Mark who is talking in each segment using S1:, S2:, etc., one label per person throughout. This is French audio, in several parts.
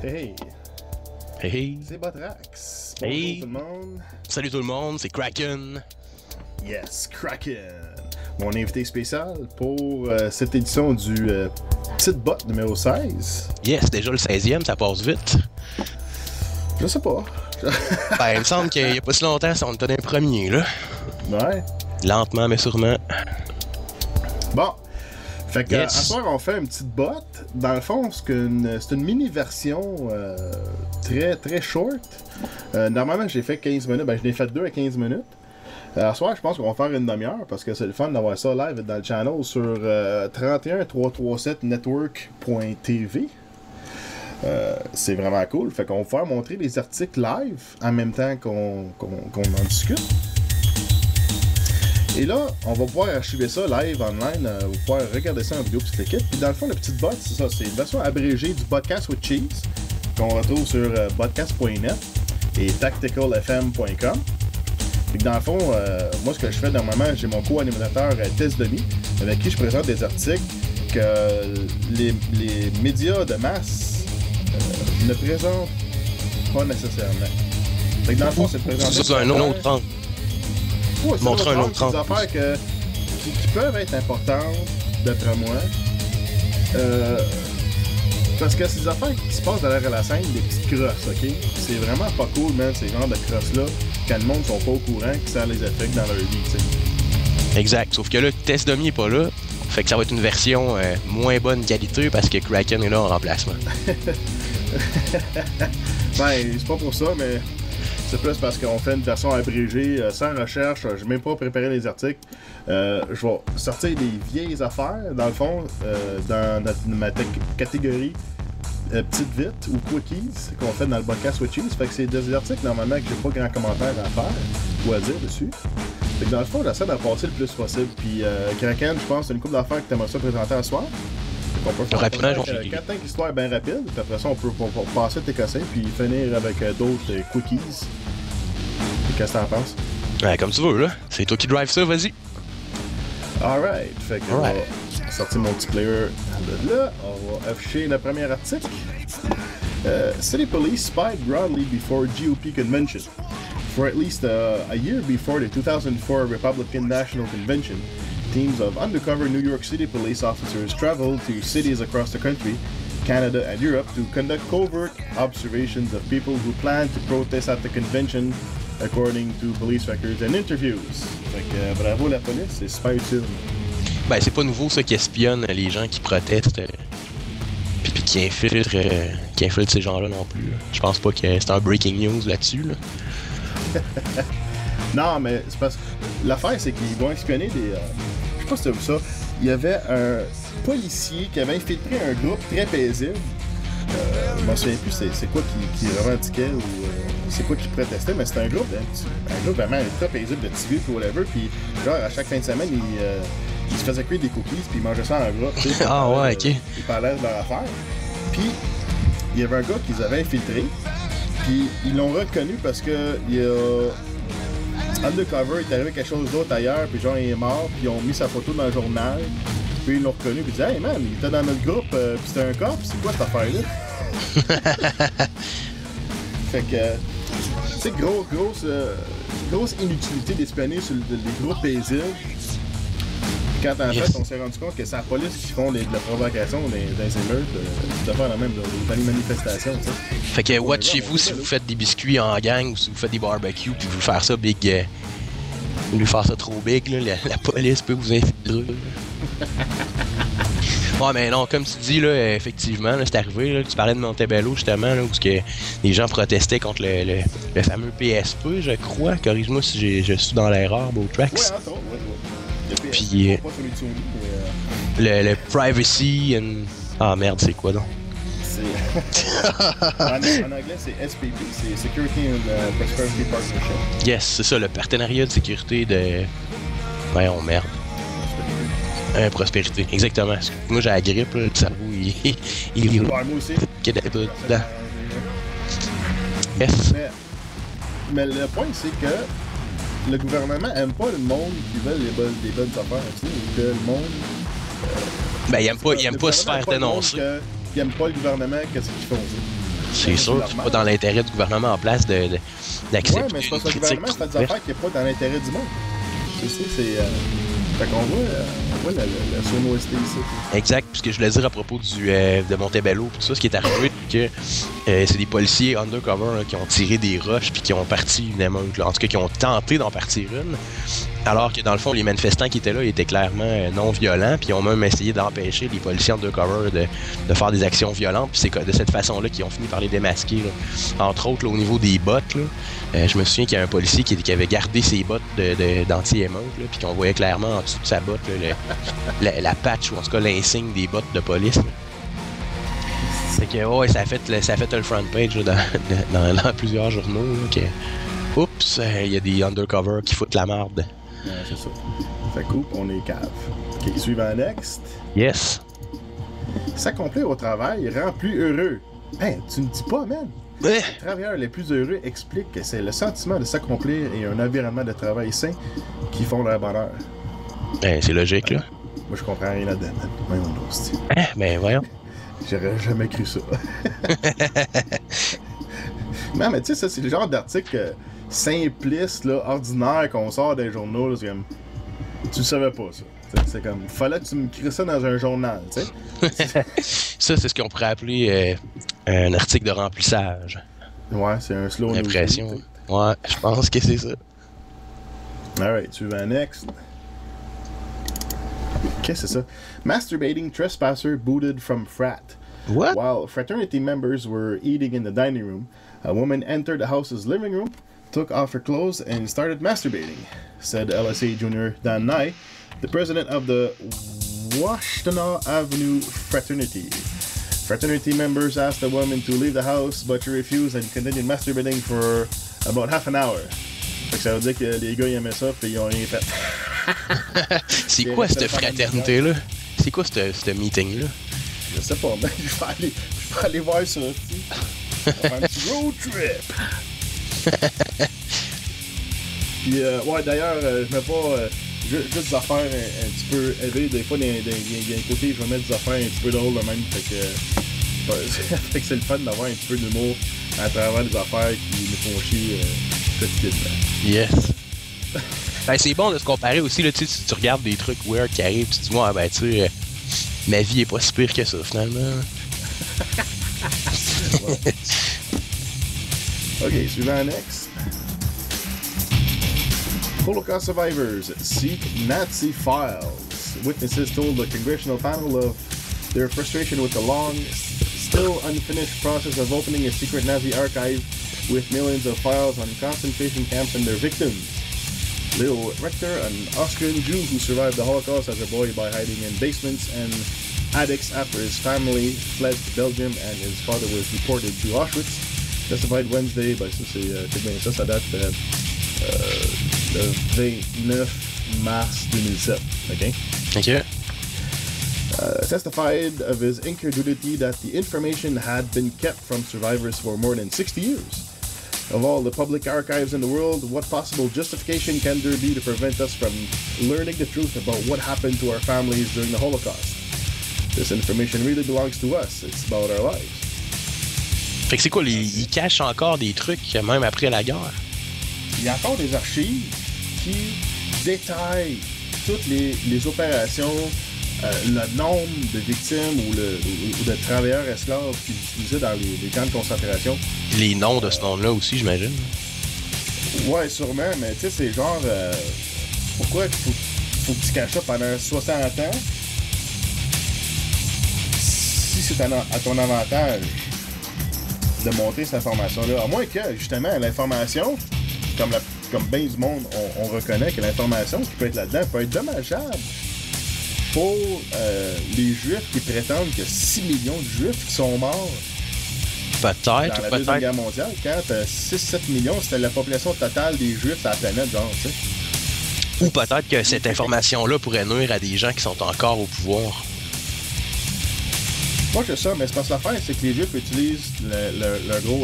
S1: Hey,
S2: Hey,
S1: c'est Botrax. Bonjour
S2: Hey.
S1: tout le monde.
S2: salut tout le monde, c'est Kraken.
S1: Yes, Kraken. Mon invité spécial pour cette édition du Petite Botte numéro 16.
S2: Yes, déjà le 16e, ça passe vite.
S1: Je sais pas.
S2: Ben, il me semble qu'il n'y a pas si longtemps, on était dans les premiers, là.
S1: Ouais.
S2: Lentement, mais sûrement.
S1: Bon. Fait que,
S2: Yes.
S1: à soir, on fait une petite botte. Dans le fond, c'est une mini-version très, très short. Normalement, j'ai fait 15 minutes. Ben, je l'ai fait 2 à 15 minutes. À soir, je pense qu'on va faire une demi-heure parce que c'est le fun d'avoir ça live dans le channel sur 31337network.tv. C'est vraiment cool. Fait qu'on va pouvoir montrer les articles live en même temps qu'on en discute. Et là, on va pouvoir archiver ça live online. Vous pouvoir regarder ça en vidéo petite équipe. Puis dans le fond, le petit bot, c'est ça. C'est une version abrégée du Podcast with Cheese qu'on retrouve sur podcast.net et tacticalfm.com. Fait que dans le fond, moi, ce que je fais normalement, j'ai mon co-animateur Tess Demi, avec qui je présente des articles que les médias de masse ne présentent pas nécessairement. Fait que dans le fond, c'est présenté...
S2: C'est un autre angle.
S1: Ouais,
S2: Montrer un autre
S1: des
S2: angle.
S1: affaires qui peuvent être importantes, d'après moi. Parce que c'est des affaires qui se passent derrière la scène, des petites crosses, ok? C'est vraiment pas cool, man, ces genres de crosses-là, quand le monde sont pas au courant, que ça les affecte dans leur vie, tu sais.
S2: Exact, sauf que là, Test Demi est pas là. Fait que ça va être une version moins bonne qualité parce que Kraken est là en remplacement.
S1: Ben, c'est pas pour ça, mais c'est plus parce qu'on fait une version abrégée, sans recherche. J'ai même pas préparé les articles. Je vais sortir des vieilles affaires, dans le fond, dans ma catégorie petite vite ou quickies qu'on fait dans le podcast with Cheese. Fait que c'est des articles normalement que j'ai pas grand commentaire à faire ou à dire dessus. Fait que dans le fond, j'essaie d'en passer le plus possible. Puis Kraken, je pense que c'est une couple d'affaires que t'aimerais ça présenter à soir. On peut faire
S2: Rapidement,
S1: peut-être,
S2: j'en fais
S1: 4-5 histoires bien rapides, puis après ça, on peut passer tes cossins, puis finir avec d'autres quickies. Qu'est-ce que t'en penses?
S2: Ouais, comme tu veux, là. C'est toi qui drive ça, vas-y.
S1: Alright, fait que
S2: Alright.
S1: on va sortir mon petit player de là, on va afficher le premier article. City police spied broadly before GOP convention. For at least a year before the 2004 Republican National Convention, teams of undercover New York City police officers traveled to cities across the country, Canada and Europe to conduct covert observations of people who planned to protest at the convention, according to police records and interviews. Fait que bravo la police, c'est super utile.
S2: Ben, c'est pas nouveau, ça, qui espionne les gens qui protestent. Puis qui infiltrent ces gens-là non plus. Là. Je pense pas que c'est un breaking news là-dessus, là.
S1: Non, mais c'est parce que l'affaire, c'est qu'ils vont espionner des. Je sais pas si t'as vu ça. Il y avait un policier qui avait infiltré un groupe très paisible. Je m'en souviens plus c'est quoi qui revendiquait ou c'est quoi qui protestait, mais c'était un groupe vraiment très paisible de petits vieux ou whatever. Puis, genre, à chaque fin de semaine, ils se faisaient cuire des cookies, puis ils mangeaient ça en groupe. Tu sais,
S2: Ah ouais, ok.
S1: Ils parlaient de leur affaire. Puis, il y avait un gars qu'ils avaient infiltré. Puis ils l'ont reconnu parce que il y a Undercover, il est arrivé quelque chose d'autre ailleurs, puis genre il est mort, puis ils ont mis sa photo dans le journal, puis ils l'ont reconnu, puis ils disaient hey man, il était dans notre groupe, puis c'était un cop, c'est quoi cette affaire-là? Fait que, tu sais, grosse inutilité d'espionner sur des groupes paisibles. Quand en
S2: Yes.
S1: fait, on s'est rendu compte que c'est la police qui font de la provocation dans les émeutes, de faire la même dans les manifestations, tu sais.
S2: Fait que watchez-vous si vous faites des biscuits en gang ou si vous faites des barbecues puis vous faire ça big. Vous lui faire ça trop big, là, la police peut vous infiltrer. Ouais, mais non, comme tu dis, là, effectivement, là, c'est arrivé. Là, tu parlais de Montebello, justement, là, où que les gens protestaient contre le fameux PSP, je crois. Corrige-moi si je suis dans l'erreur, Botrax.
S1: Ouais, entre autres, ouais.
S2: Puis,
S1: pas celui de Sony, mais
S2: le privacy and... Ah merde, c'est quoi donc?
S1: c'est... en anglais, c'est SPP, c'est Security and Prosperity Partnership.
S2: Yes, c'est ça, le partenariat de sécurité de... Ouais, on merde. Prospérité, exactement. Moi, j'ai la grippe, là, le cerveau, il
S1: Ouais, moi aussi.
S2: dedans. Yes.
S1: Mais le point, c'est que le gouvernement aime pas le monde qui veut des bonnes affaires, tu sais, que le monde...
S2: Ben, il aime pas se faire dénoncer.
S1: Ils aiment pas le gouvernement, qu'est-ce qu'ils font, tu sais.
S2: C'est sûr, c'est pas dans l'intérêt du gouvernement en place d'accepter.
S1: Ouais, mais c'est parce que le gouvernement fait des affaires qui n'est pas dans l'intérêt du monde. C'est ça, c'est. Fait qu'on voit la sournoisité ici.
S2: Exact, puisque je voulais dire à propos de Montebello, tout ça, ce qui est arrivé, que c'est des policiers undercover là, qui ont tiré des roches puis qui ont parti une émeute, là. En tout cas, qui ont tenté d'en partir une. Alors que dans le fond, les manifestants qui étaient là étaient clairement non violents, puis ils ont même essayé d'empêcher les policiers undercover de faire des actions violentes, puis c'est de cette façon-là qu'ils ont fini par les démasquer. Là. Entre autres, là, au niveau des bottes, là, je me souviens qu'il y a un policier qui avait gardé ses bottes d'anti-émeute, puis qu'on voyait clairement en dessous de sa botte là, la patch, ou en tout cas l'insigne des bottes de police. Là. Fait que ouais, ça a fait le front page là, dans plusieurs journaux. Là, que, oups, il y a des undercover qui foutent la marde.
S1: Ouais, c'est ça. Fait coupe, on est cave. Ok, suivant next.
S2: Yes.
S1: S'accomplir au travail rend plus heureux. Hein, tu me dis pas, man. Les travailleurs les plus heureux expliquent que c'est le sentiment de s'accomplir et un environnement de travail sain qui font leur bonheur.
S2: C'est logique, là.
S1: Moi, je comprends rien là-dedans, man. Voyons donc,
S2: ben voyons.
S1: J'aurais jamais cru ça. Non, mais tu sais, ça, c'est le genre d'article simpliste, là, ordinaire qu'on sort des journaux. Là, c'est comme... Tu le savais pas, ça. C'est comme... Fallait que tu me crées ça dans un journal, tu sais.
S2: Ça, c'est ce qu'on pourrait appeler un article de remplissage.
S1: Ouais, c'est un slow news.
S2: Impression. Ouais, je pense que c'est ça.
S1: Alright, tu vas next. Qu'est-ce que c'est ça? Masturbating trespasser booted from frat.
S2: What?
S1: While fraternity members were eating in the dining room, a woman entered the house's living room, took off her clothes, and started masturbating, said LSA Junior Dan Nye, the president of the Washtenaw Avenue fraternity. Fraternity members asked the woman to leave the house, but she refused and continued masturbating for about half an hour. Fait que ça veut dire que les gars ils aimaient ça, puis ils ont rien fait.
S2: C'est quoi cette fraternité-là? C'est quoi ce meeting-là?
S1: Je sais pas, mais je vais aller voir ça. On va faire un petit road trip. Puis, ouais, d'ailleurs, je mets pas juste des affaires un petit peu élevées. Des fois, il y a un côté, je vais mettre des affaires un petit peu drôles de même. Fait que c'est le fun d'avoir un petit peu d'humour à travers des affaires qui nous font chier quotidiennement.
S2: Yes. Ben, c'est bon de se comparer aussi, là, tu regardes des trucs weird qui arrivent, tu te dis, ouais, ben, tu sais, ma vie est pas si pire que ça, finalement.
S1: Ok, suivant next. Holocaust survivors seek Nazi files. Witnesses told the congressional panel of their frustration with the long, still unfinished process of opening a secret Nazi archive with millions of files on concentration camps and their victims. Leo Rector, an Austrian Jew who survived the Holocaust as a boy by hiding in basements and attics after his family fled to Belgium and his father was deported to Auschwitz, testified Wednesday. Ben ça c'est bien ça date le 29 mars 2007. Okay. Testified of his incredulity that the information had been kept from survivors for more than 60 years. Of all the public archives in the world, what possible justification can there be to prevent us from learning the truth about what happened to our families during the Holocaust? This information really belongs to us. It's about our lives.
S2: Fait que c'est quoi, ils cachent encore des trucs même après la guerre?
S1: Il y a encore des archives qui détaillent toutes les opérations, le nombre de victimes ou de travailleurs esclaves qu'ils utilisaient dans les camps de concentration.
S2: Les noms de ce nom-là aussi, j'imagine.
S1: Ouais, sûrement, mais tu sais, c'est genre... pourquoi faut que tu caches ça pendant 60 ans si c'est à ton avantage de monter cette information-là? À moins que, justement, l'information, comme bien du monde, on reconnaît que l'information qui peut être là-dedans peut être dommageable pour les Juifs qui prétendent qu'il y a 6 millions de Juifs qui sont morts dans la Deuxième Guerre mondiale, quand 6-7 millions, c'était la population totale des Juifs sur la planète, genre, tu sais.
S2: Ou peut-être que cette information-là pourrait nuire à des gens qui sont encore au pouvoir.
S1: Moi, je sais ça, mais c'est parce que l'affaire, c'est que les Juifs utilisent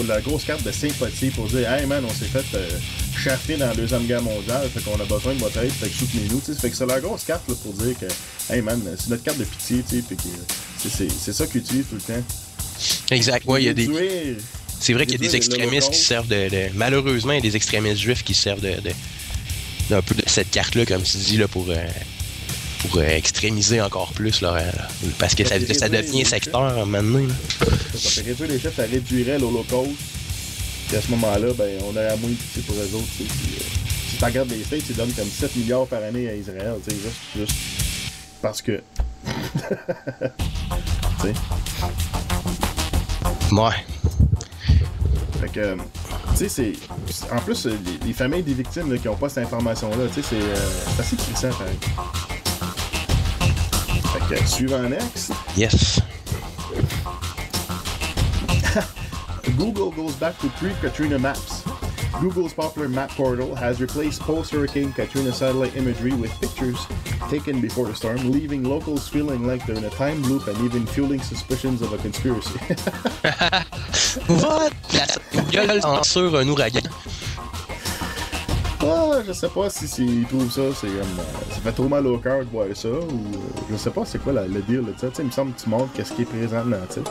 S1: la grosse carte de sympathie pour dire « Hey man, on s'est fait shafter dans la Deuxième Guerre mondiale, fait qu'on a besoin de votre aide, fait que soutenez-nous. » Fait que c'est la grosse carte là, pour dire que « Hey man, c'est notre carte de pitié, tu sais, puis que c'est ça qu'ils utilisent tout le temps. »
S2: Exact, ouais, il y a des... C'est vrai qu'il y a des extrémistes qui servent malheureusement, il y a des extrémistes juifs qui servent d'un peu de cette carte-là, comme tu dis, là, pour extrémiser encore plus, là, parce que ça devient secteur maintenant.
S1: Ça fait réduire les chiffres, ça réduirait l'Holocauste. Et à ce moment-là, ben, on aurait moins de pitié pour eux autres. Si tu regardes les States, ils donnent comme 7 milliards par année à Israël, juste parce que. T'sais.
S2: Ouais.
S1: Fait que, tu sais, en plus, les familles des victimes là, qui n'ont pas cette information-là, tu sais, c'est assez crissant, pareil. Fait que, suivant next.
S2: Yes.
S1: Google goes back to pre-Katrina maps. Google's popular map portal has replaced post-Hurricane Katrina satellite imagery with pictures taken before the storm, leaving locals feeling like they're in a time loop and even fueling suspicions of a conspiracy.
S2: What? La gueule sur un ouragan.
S1: Ah, je sais pas si ils trouvent ça, c'est comme. Ça fait trop mal au cœur de voir ça, ou. Je sais pas c'est quoi le deal, tu sais. Il me semble que tu montres qu'est-ce qui est présent là, tu sais.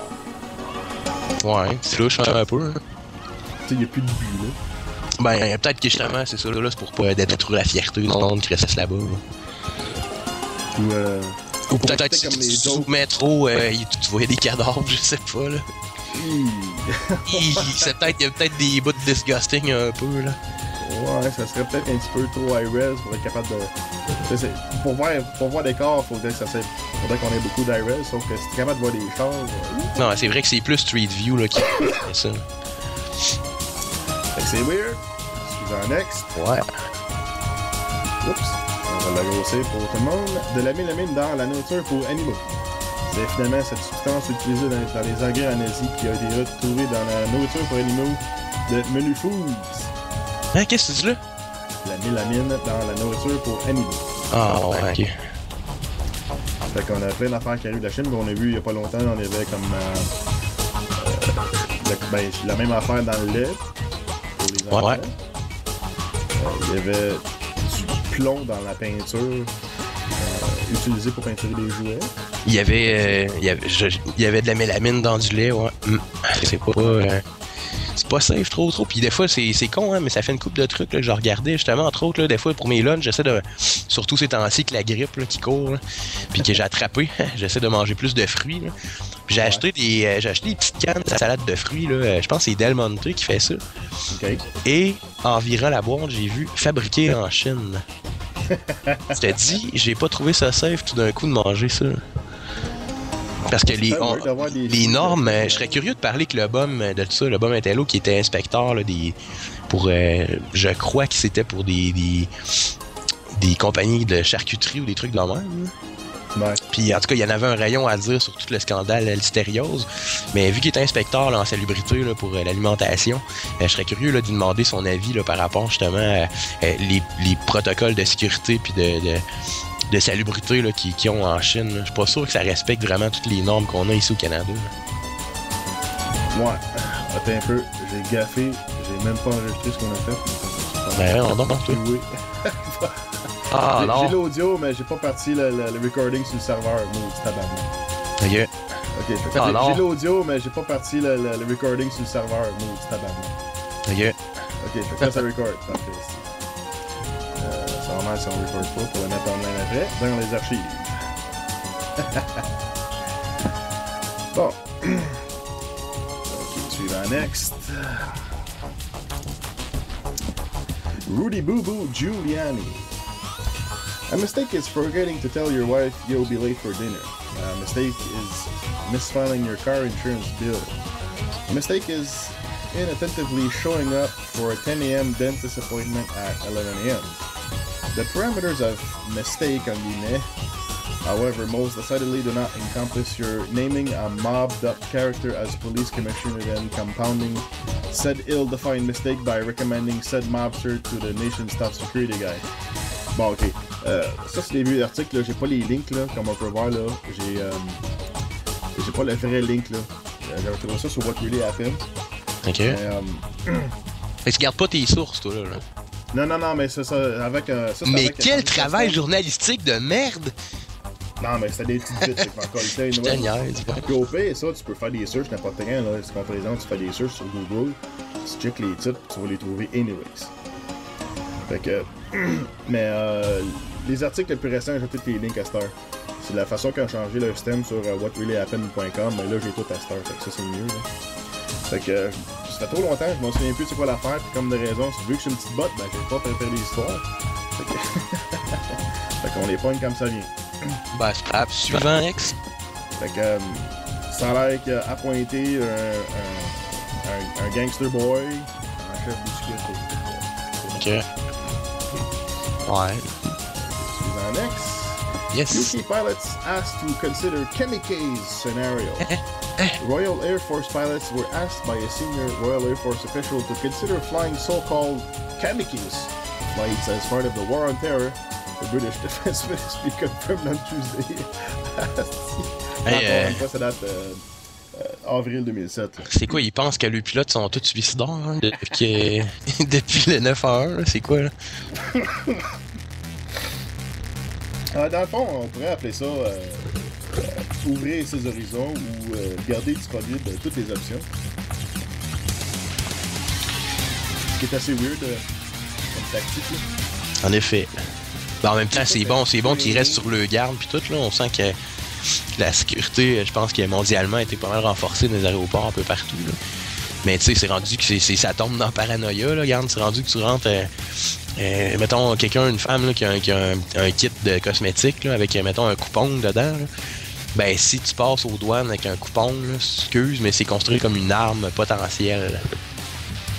S2: Ouais, c'est louche un peu. Hein.
S1: Tu sais, il y a plus de but, là.
S2: Ben, peut-être que justement, c'est ça, là, c'est pour pas détruire la fierté du monde qui reste là-bas. Ou peut-être que si tu zoomais trop, tu voyais des cadavres, je sais pas, là. Il y a peut-être des bouts de disgusting un peu, là.
S1: Ouais, ça serait peut-être un petit peu trop high-res pour être capable de... Pour voir des corps, faudrait qu'on ait beaucoup d'high-res, sauf que si t'es capable de voir des chars...
S2: Non, c'est vrai que c'est plus Street View, là, qui fait ça.
S1: Fait que c'est weird. Suivant next.
S2: Ouais.
S1: Oups. On va la grossir pour tout le monde. De la mélamine dans la nourriture pour animaux. C'est finalement cette substance utilisée dans les engrais en Asie qui a été retrouvée dans la nourriture pour animaux de Menu Foods.
S2: Hein, qu'est-ce que tu dis là?
S1: La mélamine dans la nourriture pour animaux.
S2: Ah, ouais, ok.
S1: Fait qu'on a plein d'affaires qui arrivent de la Chine, mais on a vu il y a pas longtemps, on avait comme la même affaire dans le lait pour les enfants.
S2: Ouais.
S1: Il y avait du plomb dans la peinture utilisé pour peinturer des jouets.
S2: Il y avait de la mélamine dans du lait, ouais. C'est pas safe trop. Puis des fois, c'est con, hein, mais ça fait une couple de trucs là, que je regardais justement, entre autres, là, des fois pour mes lunchs, j'essaie de. Surtout ces temps-ci que la grippe là, qui court, là, puis que j'ai attrapé, j'essaie de manger plus de fruits. Là. Puis j'ai acheté des petites cannes de salade de fruits, là. Je pense que c'est Del Monte qui fait ça.
S1: Okay.
S2: Et en virant la boîte, j'ai vu fabriqué en Chine. Je te dis, j'ai pas trouvé ça safe tout d'un coup de manger ça. Parce que les normes, je serais curieux de parler avec le BOM de ça, le BOM Intello qui était inspecteur là, je crois que c'était pour des compagnies de charcuterie ou des trucs de même.
S1: Ouais.
S2: Puis en tout cas, il y en avait un rayon à dire sur tout le scandale Listériose. Mais vu qu'il était inspecteur là, en salubrité là, pour l'alimentation, je serais curieux là, de lui demander son avis là, par rapport justement les protocoles de sécurité puis de salubrité là, qu'ils ont en Chine. Je suis pas sûr que ça respecte vraiment toutes les normes qu'on a ici au Canada. Là.
S1: Ouais. Attends un peu. J'ai gaffé. J'ai même pas enregistré ce qu'on a fait.
S2: Ben, on donne tout.
S1: Oui.
S2: Ah non.
S1: J'ai l'audio, mais j'ai pas parti le recording sur le serveur. Maudit tabarnak.
S2: Ok.
S1: J'ai l'audio, mais j'ai pas parti le recording sur le serveur. Maudit tabarnak. Ok, fait que là, ça record. Parfait. Ça va mal si on record pas pour le mettre en ligne après, dans les archives. Bon. Ok, suivant next. Rudy Boo Boo Giuliani. A mistake is forgetting to tell your wife you'll be late for dinner. A mistake is misfiling your car insurance bill. A mistake is inattentively showing up for a 10 a.m. dentist appointment at 11 a.m. The parameters of mistake can be meh. However, most decidedly do not encompass your naming a mobbed-up character as police commissioner and compounding said ill-defined mistake by recommending said mobster to the nation's top security guy. Bon, ok. Ça, c'est des vieux articles, là. J'ai pas les links, là, comme on peut voir, là. J'ai pas le vrai link, là. J'avais trouvé ça sur What Really Happened.
S2: Ok. Fait que tu gardes pas tes sources, toi, là.
S1: Non, mais c'est ça, avec...
S2: mais quel travail journalistique de merde!
S1: Non, mais c'était des petites bits, fait encore le
S2: Je te niaise, bon.
S1: Puis au pire, ça, tu peux faire des searches n'importe quand, là. Si on présente, tu fais des searches sur Google, tu check les titres, tu vas les trouver anyways. Fait que... mais les articles les plus récents, j'ai tous les links à Star. C'est la façon qu'ils ont changé leur système sur whatreallyhappened.com, mais là, j'ai tout à Star, fait que ça, c'est mieux, là. Fait que... ça fait trop longtemps, je m'en souviens plus de c'est quoi l'affaire, puis comme de raison, vu que je suis une petite botte, ben, je vais pas préparer des histoires. Fait que... fait qu'on les pogne comme ça vient.
S2: Ben, c'est pas grave. Suivant, X.
S1: Fait que ça a l'air qu'il a appointé un gangster boy en chef de sécurité.
S2: Ok. Ouais.
S1: Suivant next.
S2: Yes.
S1: UK pilots asked to consider kamikaze scenario. Royal Air Force pilots were asked by a senior Royal Air Force official to consider flying so-called kamikaze flights as part of the war on terror. The British Defense Ministry confirmed on Tuesday. Encore une fois, ça date avril 2007.
S2: C'est quoi, ils pensent que les pilotes sont tous suicidaires hein, depuis le 9-1, c'est quoi là?
S1: Dans le fond, on pourrait appeler ça ouvrir ses horizons ou garder disponible toutes les options. Ce qui est assez weird comme tactique. Là.
S2: En effet. Ben, en même temps, c'est bon qu'ils restent sur le garde puis tout là. On sent que la sécurité, je pense que mondialement a été pas mal renforcée dans les aéroports un peu partout. Là. Mais tu sais, c'est rendu que ça tombe dans la paranoïa. Là. Regarde, c'est rendu que tu rentres, mettons, une femme là, qui a un kit de cosmétiques là, avec, mettons, un coupon dedans. Là. Ben, si tu passes aux douanes avec un coupon, là, excuse, mais c'est construit comme une arme potentielle. Là.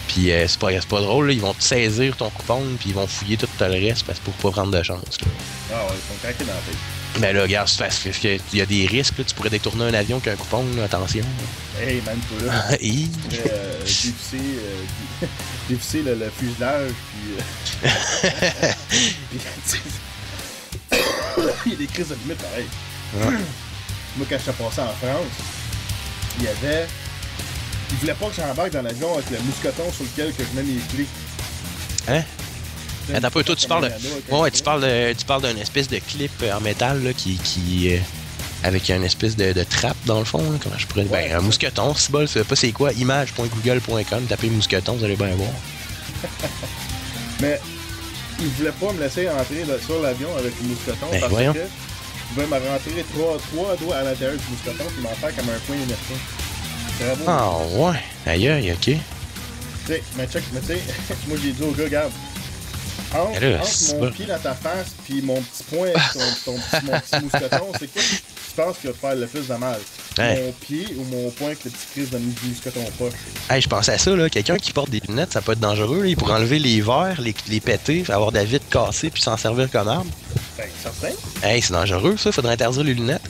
S2: Puis c'est pas drôle, là, ils vont te saisir ton coupon, puis ils vont fouiller tout le reste parce pour pas prendre de chance. Là.
S1: Ah ouais, ils sont craqués dans la tête.
S2: Ben là, regarde, parce qu'il y a des risques, là, tu pourrais détourner un avion qu'un coupon, là, attention. Là.
S1: Hey, man, toi là.
S2: Tu
S1: pourrais dévisser le fuselage, puis. Il y a des crises de limite pareil. Ouais. Moi, quand j'étais passé en France, il y avait. Ils voulaient pas que j'embarque dans l'avion avec le mousqueton sur lequel que je mets mes clés.
S2: Hein? Attends un peu, toi, tu parles de. Ouais, tu parles d'une espèce de clip en métal, là, qui avec une espèce de trappe, dans le fond, là, comment je pourrais dire? Ben, un mousqueton, c'est bon, c'est pas c'est quoi, image.google.com, tapez mousqueton, vous allez bien voir.
S1: Mais, ils voulaient pas me laisser entrer sur l'avion avec le mousqueton,
S2: ben,
S1: parce
S2: voyons.
S1: que ils pouvaient me rentrer trois doigts à l'intérieur du mousqueton, puis m'en faire comme un point inversé.
S2: Ah ouais, aïe, ok.
S1: Mais tu sais, moi j'ai dit au gars, regarde, entre mon pied dans ta face puis mon petit poing avec mon petit mousqueton, c'est quoi tu penses qu'il va te faire le plus de mal?
S2: Hey.
S1: Mon pied ou mon poing avec le petit crise de mousqueton en poche?
S2: Hey, je pensais à ça, là, quelqu'un qui porte des lunettes, ça peut être dangereux, là, il pourrait enlever les verres, les péter, avoir de la vitre cassée puis s'en servir comme arme.
S1: Ben, certain.
S2: Hey, c'est dangereux ça, faudrait interdire les lunettes.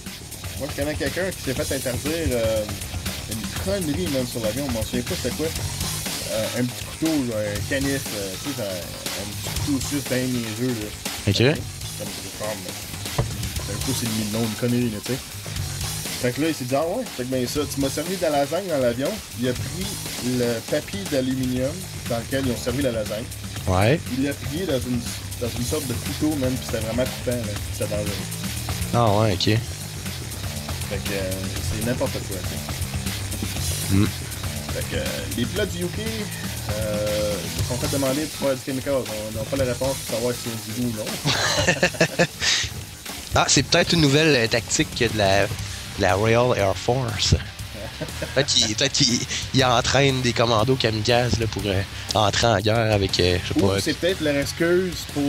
S1: Moi je connais quelqu'un qui s'est fait interdire une connerie même sur l'avion, je m'en souviens pas c'était quoi. Un petit couteau, un canif, tu sais, un petit couteau suisse bien niaiseux, là.
S2: Ok.
S1: Comme c'est un coup, c'est le nom, une connerie, là, tu sais. Fait que là, il s'est dit, ah ouais, fait que ben ça, tu m'as servi de la lasagne dans l'avion. Il a pris le papier d'aluminium dans lequel ils ont servi la lasagne.
S2: Ouais.
S1: Il l'a plié dans une sorte de couteau, même, pis c'était vraiment coupant, là. C'était dangereux.
S2: Ah ouais, ok.
S1: Fait que c'est n'importe quoi, tu sais. Fait que les pilotes du UK se sont fait demander de faire du kamikaze. On n'a pas la réponse pour savoir si c'est du ou non.
S2: Ah, c'est peut-être une nouvelle tactique de la Royal Air Force. Peut-être qu'il entraîne des commandos kamikazes là, pour entrer en guerre avec, je sais pas...
S1: c'est peut-être leur excuse pour...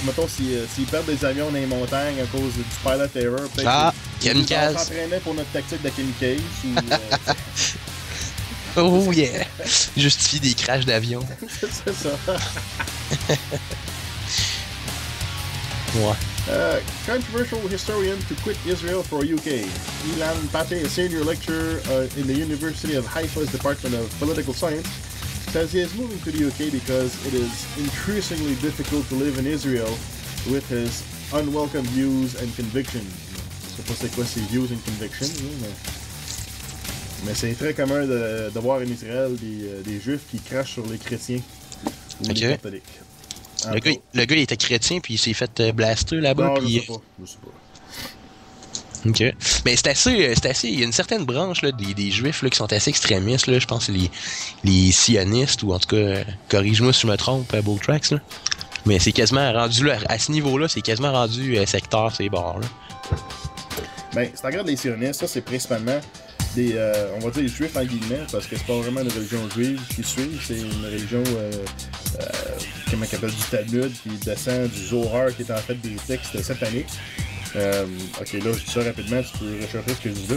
S1: mettons, s'ils perdent des avions dans les montagnes à cause du pilot error, peut-être
S2: kamikaze.
S1: On s'entraînait pour notre tactique de kamikaze ou...
S2: Oh yeah! Justifie des crashs d'avion.
S1: C'est ça.
S2: Ouais.
S1: Controversial historian to quit Israel for UK. Ilan Pate, a senior lecturer in the University of Haifa's Department of Political Science, says he is moving to the UK because it is increasingly difficult to live in Israel with his unwelcome views and convictions. Je sais pas c'est quoi ces views and convictions, mais c'est très commun de voir en Israël des juifs qui crachent sur les chrétiens ou les catholiques.
S2: Le gars, il était chrétien, puis il s'est fait blaster là-bas.
S1: Non,
S2: puis...
S1: je sais pas.
S2: Ok. Mais c'est assez. Il y a une certaine branche là, des juifs là, qui sont assez extrémistes. Là, je pense que c'est les sionistes, ou en tout cas, corrige-moi si je me trompe, Tracks. Là. Mais c'est quasiment rendu là, à ce niveau-là, c'est quasiment rendu sectaire, ces bords là.
S1: Ben, si tu regardes les sionistes, ça c'est principalement des, on va dire, juifs en guillemets, parce que c'est pas vraiment une religion juive qui suit, c'est une religion, comment on appelle, du Talmud, qui descend du Zohar, qui est en fait des textes sataniques. Ok, là, je dis ça rapidement, tu peux rechercher ce que je dis là.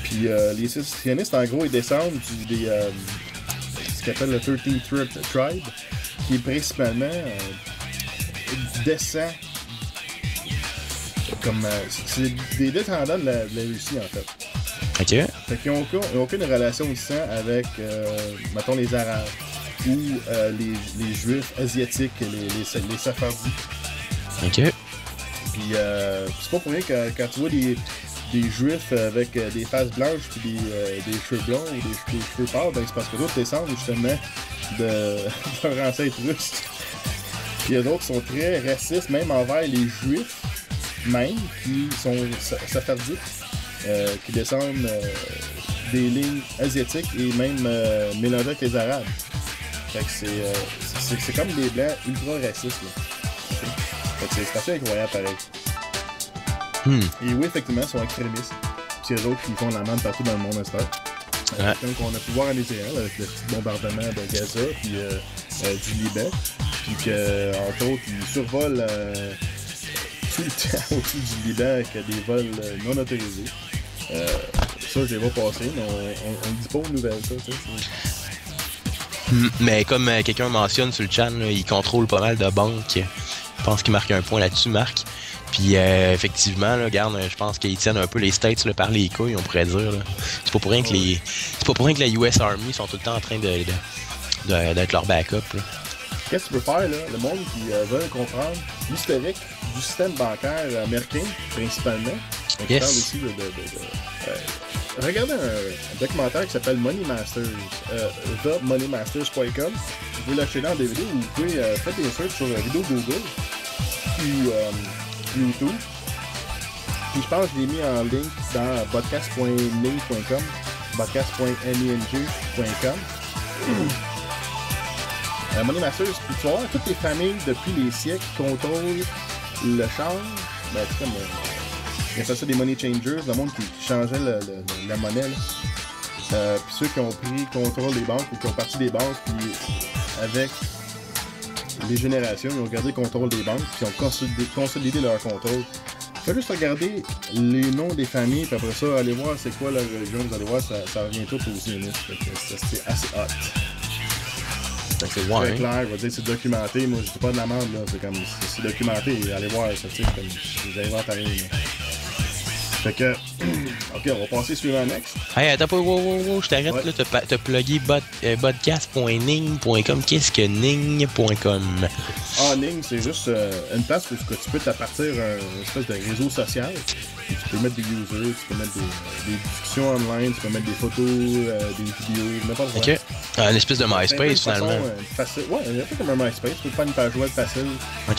S1: Puis les sionistes, en gros, ils descendent ce qu'on appelle le 13th Tribe, qui est principalement descend comme. C'est des descendants de la Russie, en fait.
S2: Ok.
S1: Fait qu'ils n'ont aucune relation de sang avec, mettons, les Arabes ou les Juifs asiatiques, les Safardis.
S2: Ok.
S1: Puis c'est pas pour rien que quand tu vois des Juifs avec des faces blanches puis des cheveux blonds ou des cheveux pâles, ben c'est parce que d'autres descendent justement de leur ancêtre russe. Puis les autres sont très racistes, même envers les Juifs, même, qui sont safardiques. Qui descendent des lignes asiatiques et même mélangées avec les Arabes. Fait que c'est comme des Blancs ultra racistes. Là. Fait que c'est assez incroyable pareil. Et oui, effectivement, ils sont extrémistes. Puis les autres qui font la manne partout dans le monde à cette heure. Comme on a pu voir en Israël avec le petit bombardement de Gaza puis du Liban. Puis qu'entre autres, ils survolent tout le temps au-dessus du Liban avec des vols non autorisés. Ça, je les vois passer, mais on ne dit pas aux nouvelles, ça, tu sais.
S2: Mais comme quelqu'un mentionne sur le chat, là, il contrôle pas mal de banques. Je pense qu'il marque un point là-dessus, Marc. Puis effectivement, là, regarde, je pense qu'ils tiennent un peu les States là, par les couilles, on pourrait dire. Là. C'est pas pour rien que la US Army sont tout le temps en train d'être leur backup. Là.
S1: Qu'est-ce que tu peux faire, là? Le monde qui veut comprendre l'historique du système bancaire américain, principalement. Donc,
S2: yes.
S1: On parle aussi regardez un documentaire qui s'appelle Money Masters, themoneymasters.com. Vous pouvez l'acheter là en DVD ou vous pouvez faire des recherches sur la vidéo Google ou YouTube. Puis je pense que je l'ai mis en link dans podcast.ning.com, podcast.ning.com. Money Masters, puis tu vas voir toutes les familles depuis les siècles qui contrôlent le change. Ben, c'est comme. Il y a ça des money changers, le monde qui changeait la monnaie. Puis ceux qui ont pris contrôle des banques ou qui ont parti des banques, puis avec les générations, ils ont gardé le contrôle des banques, puis ils ont consolidé leur contrôle. Faut juste regarder les noms des familles, puis après ça, allez voir c'est quoi la religion, vous allez voir, ça revient tout aux sionistes. C'est assez hot. C'est très clair, je vais dire c'est documenté, moi je dis pas de la merde là, c'est documenté, allez voir ça, tu sais, comme je n'invente rien. Là. Fait que, ok, on va passer suivant next.
S2: Hey, attends pas, wow, je t'arrête là, t'as plugué podcast.ning.com, qu'est-ce que ning.com?
S1: Ah, Ning, c'est juste une place où tu peux t'appartir une espèce de réseau social. Et tu peux mettre des users, tu peux mettre des discussions online, tu peux mettre des photos, des vidéos, n'importe quoi.
S2: Ok. Une espèce de MySpace finalement.
S1: Facile. Ouais, un peu comme un MySpace. Tu peux faire une page web facile pour un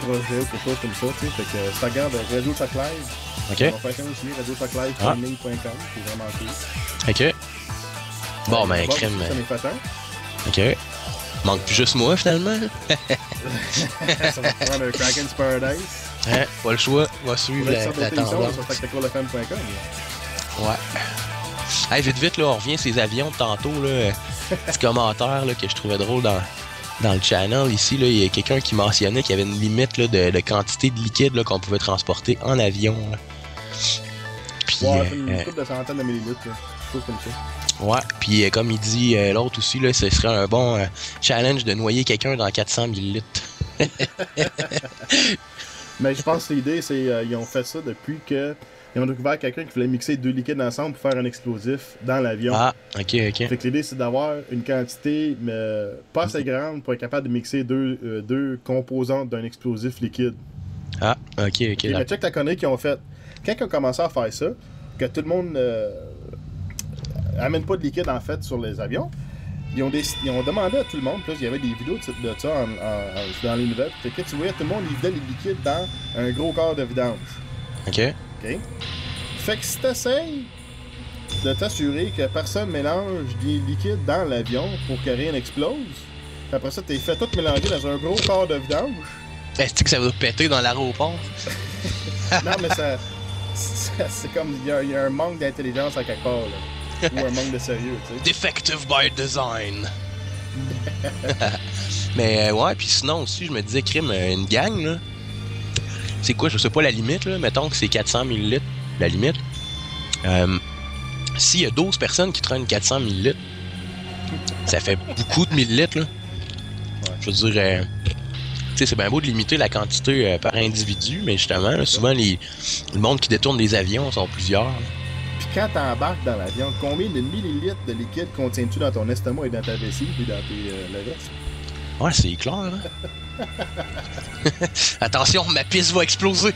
S1: projet ou quelque chose comme ça. Tu sais. Fait que si tu regardes Réseau Talk Live, on va faire ça aussi, RadioTalkLive.com, c'est vraiment cool.
S2: Ok. Bon, ben, crème.
S1: Ça m'est fait un.
S2: Ok. Manque plus juste moi finalement.
S1: Ça va te prendre un Kraken's Paradise.
S2: Hein, pas le choix, on va suivre la tendance.
S1: Sur tacticalfm.com.
S2: Ouais. Hey, vite, là, on revient sur ces avions de tantôt, là. Petit commentaire là, que je trouvais drôle dans le channel ici, là, il y a quelqu'un qui mentionnait qu'il y avait une limite là, de quantité de liquide là, qu'on pouvait transporter en avion. Là. Puis,
S1: une couple de centaines de millilitres, là. Chose comme ça.
S2: Ouais, puis comme il dit l'autre aussi, là, ce serait un bon challenge de noyer quelqu'un dans 400 millilitres.
S1: Mais je pense que l'idée, c'est ils ont fait ça depuis que ils ont découvert quelqu'un qui voulait mixer deux liquides ensemble pour faire un explosif dans l'avion.
S2: Ah, ok.
S1: Fait que l'idée, c'est d'avoir une quantité pas assez grande pour être capable de mixer deux composantes d'un explosif liquide.
S2: Ah, ok.
S1: Et mais check la connerie qu'ils ont fait. Quand ils ont commencé à faire ça, que tout le monde amène pas de liquide en fait sur les avions, ils ont demandé à tout le monde, puis là, il y avait des vidéos de ça dans les nouvelles, puis que tu voyais tout le monde, ils vidaient les liquides dans un gros corps de vidange.
S2: OK.
S1: OK? Fait que si t'essayes de t'assurer que personne mélange des liquides dans l'avion pour que rien n'explose, après ça, t'es fait tout mélanger dans un gros corps de vidange.
S2: Est-ce que ça va péter dans l'aéroport?
S1: Non, mais c'est comme, il y a un manque d'intelligence à quelque part, là. Ou un manque de sérieux, tu sais.
S2: Defective by design. Mais ouais, puis sinon aussi, je me disais, crime, une gang, là. C'est quoi, je sais pas la limite, là. Mettons que c'est 400 ml, la limite. S'il y a 12 personnes qui traînent 400 ml, ça fait beaucoup de millilitres, là.
S1: Ouais.
S2: Je veux dire, tu sais, c'est bien beau de limiter la quantité par individu, mais justement, là, souvent, le monde qui détourne des avions sont plusieurs. Là.
S1: Puis quand t'embarques dans l'avion, combien de millilitres de liquide contiens-tu dans ton estomac et dans ta vessie et dans tes lèvres?
S2: Ouais, c'est clair, hein? Attention, ma pisse va exploser!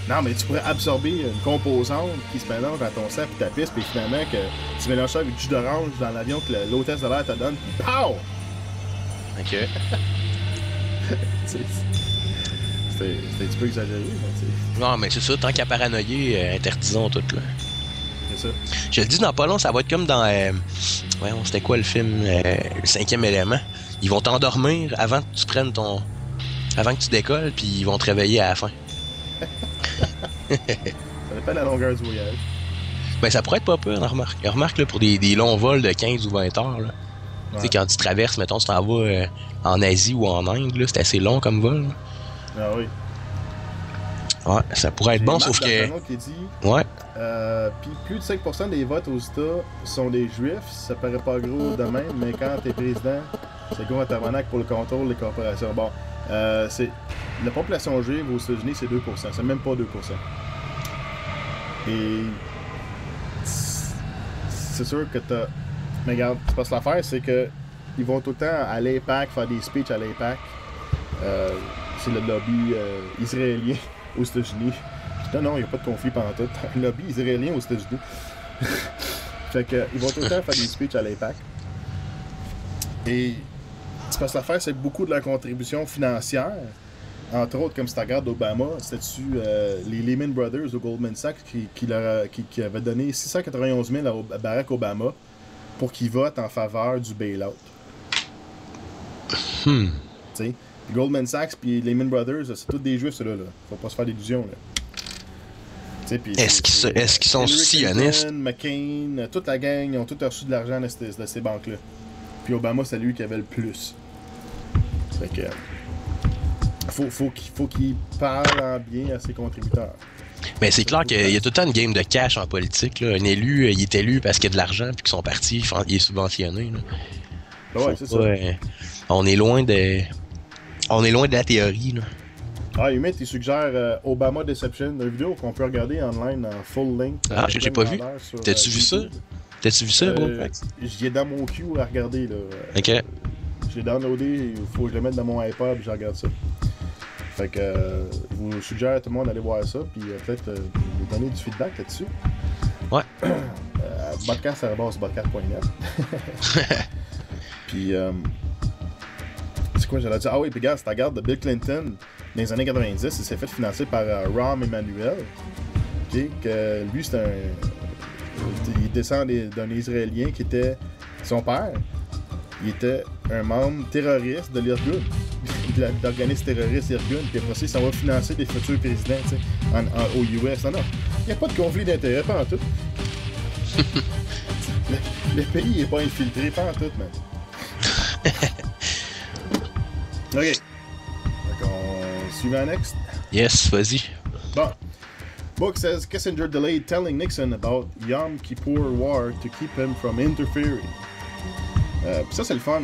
S1: Non, mais tu pourrais absorber une composante qui se mélange dans ton sang et ta pisse, puis finalement que tu mélanges ça avec du jus d'orange dans l'avion que l'hôtesse de l'air te donne, puis POW!
S2: Ok.
S1: C'est un petit peu exagéré, mais c'est...
S2: Non, mais c'est ça, tant qu'à paranoïer, interdisons tout, là.
S1: C'est ça.
S2: Je le dis, dans pas long, ça va être comme dans... voyons, c'était quoi le film? Le 5e élément. Ils vont t'endormir avant que tu prennes ton... Avant que tu décolles, puis ils vont te réveiller à la fin.
S1: Ça dépend de la longueur du voyage.
S2: Ben, ça pourrait être pas peur, remarque là, pour des longs vols de 15 ou 20 heures, là. Ouais. Tu sais, quand tu traverses, mettons, tu t'en vas en Asie ou en Inde, là, c'est assez long comme vol. Là.
S1: Ah oui.
S2: Ouais, ça pourrait être bon, sauf que...
S1: Qui dit,
S2: ouais.
S1: Puis plus de 5% des votes aux États sont des Juifs. Ça paraît pas gros de même, mais quand t'es président, c'est gros en tabarnak pour le contrôle des corporations. Bon, c'est... La population juive aux États-Unis, c'est 2%. C'est même pas 2%. Et... C'est sûr que t'as... Mais regarde, c'est parce que l'affaire, c'est que ils vont tout le temps à l'AIPAC faire des speeches à l'AIPAC. C'est le lobby israélien aux États-Unis. Non, il n'y a pas de conflit pendant tout. Un lobby israélien aux États-Unis. Fait que ils vont tout le temps faire des speeches à l'AIPAC. Et c'est parce que l'affaire, c'est beaucoup de la contribution financière. Entre autres, comme si tu regardes Obama, c'était-tu les Lehman Brothers ou Goldman Sachs qui avaient donné 691 000 à Barack Obama pour qu'il vote en faveur du bail-out. Tu sais, Goldman Sachs puis Lehman Brothers, c'est tous des juifs, ceux-là. Faut pas se faire d'illusions, là.
S2: Est-ce qu'ils sont sionistes?
S1: McCain, toute la gang, ils ont tous reçu de l'argent de ces banques-là. Puis Obama, c'est lui qui avait le plus. Fait que... Faut qu'il parle en bien à ses contributeurs.
S2: Mais c'est clair qu'il y a tout le temps une game de cash en politique. Là. Un élu, il est élu parce qu'il y a de l'argent puis que son parti, il est subventionné. Là.
S1: Ouais, c'est ça.
S2: On est loin de la théorie. Là.
S1: Ah, Humit, il suggère Obama Deception, une vidéo qu'on peut regarder online en full length.
S2: Ah, j'ai pas vu. T'as-tu vu ça? T'as-tu vu ça, bro?
S1: J'y ai dans mon queue à regarder. Là.
S2: Ok.
S1: Je l'ai downloadé, il faut que je le mette dans mon iPod et je regarde ça. Fait que je vous suggère à tout le monde d'aller voir ça, puis peut-être vous donner du feedback là-dessus.
S2: Ouais.
S1: podcast.net. Puis, c'est quoi j'allais dire? Ah oui, puis regarde, si tu regardes Bill Clinton dans les années 90, il s'est fait financer par Rahm Emanuel. Okay, que lui, c'est il descend d'un Israélien qui était son père. Il était un membre terroriste de l'Irgun, de l'organisme terroriste Irgun, puis après ça, ça va financer des futurs présidents aux US. Non, il n'y a pas de conflit d'intérêt, pas en tout. le pays n'est pas infiltré, pas en tout, man. Ok. Donc, on suivant next.
S2: Yes, vas-y.
S1: Bon. Book says Kissinger delayed telling Nixon about Yom Kippur War to keep him from interfering. Ça, c'est le fun.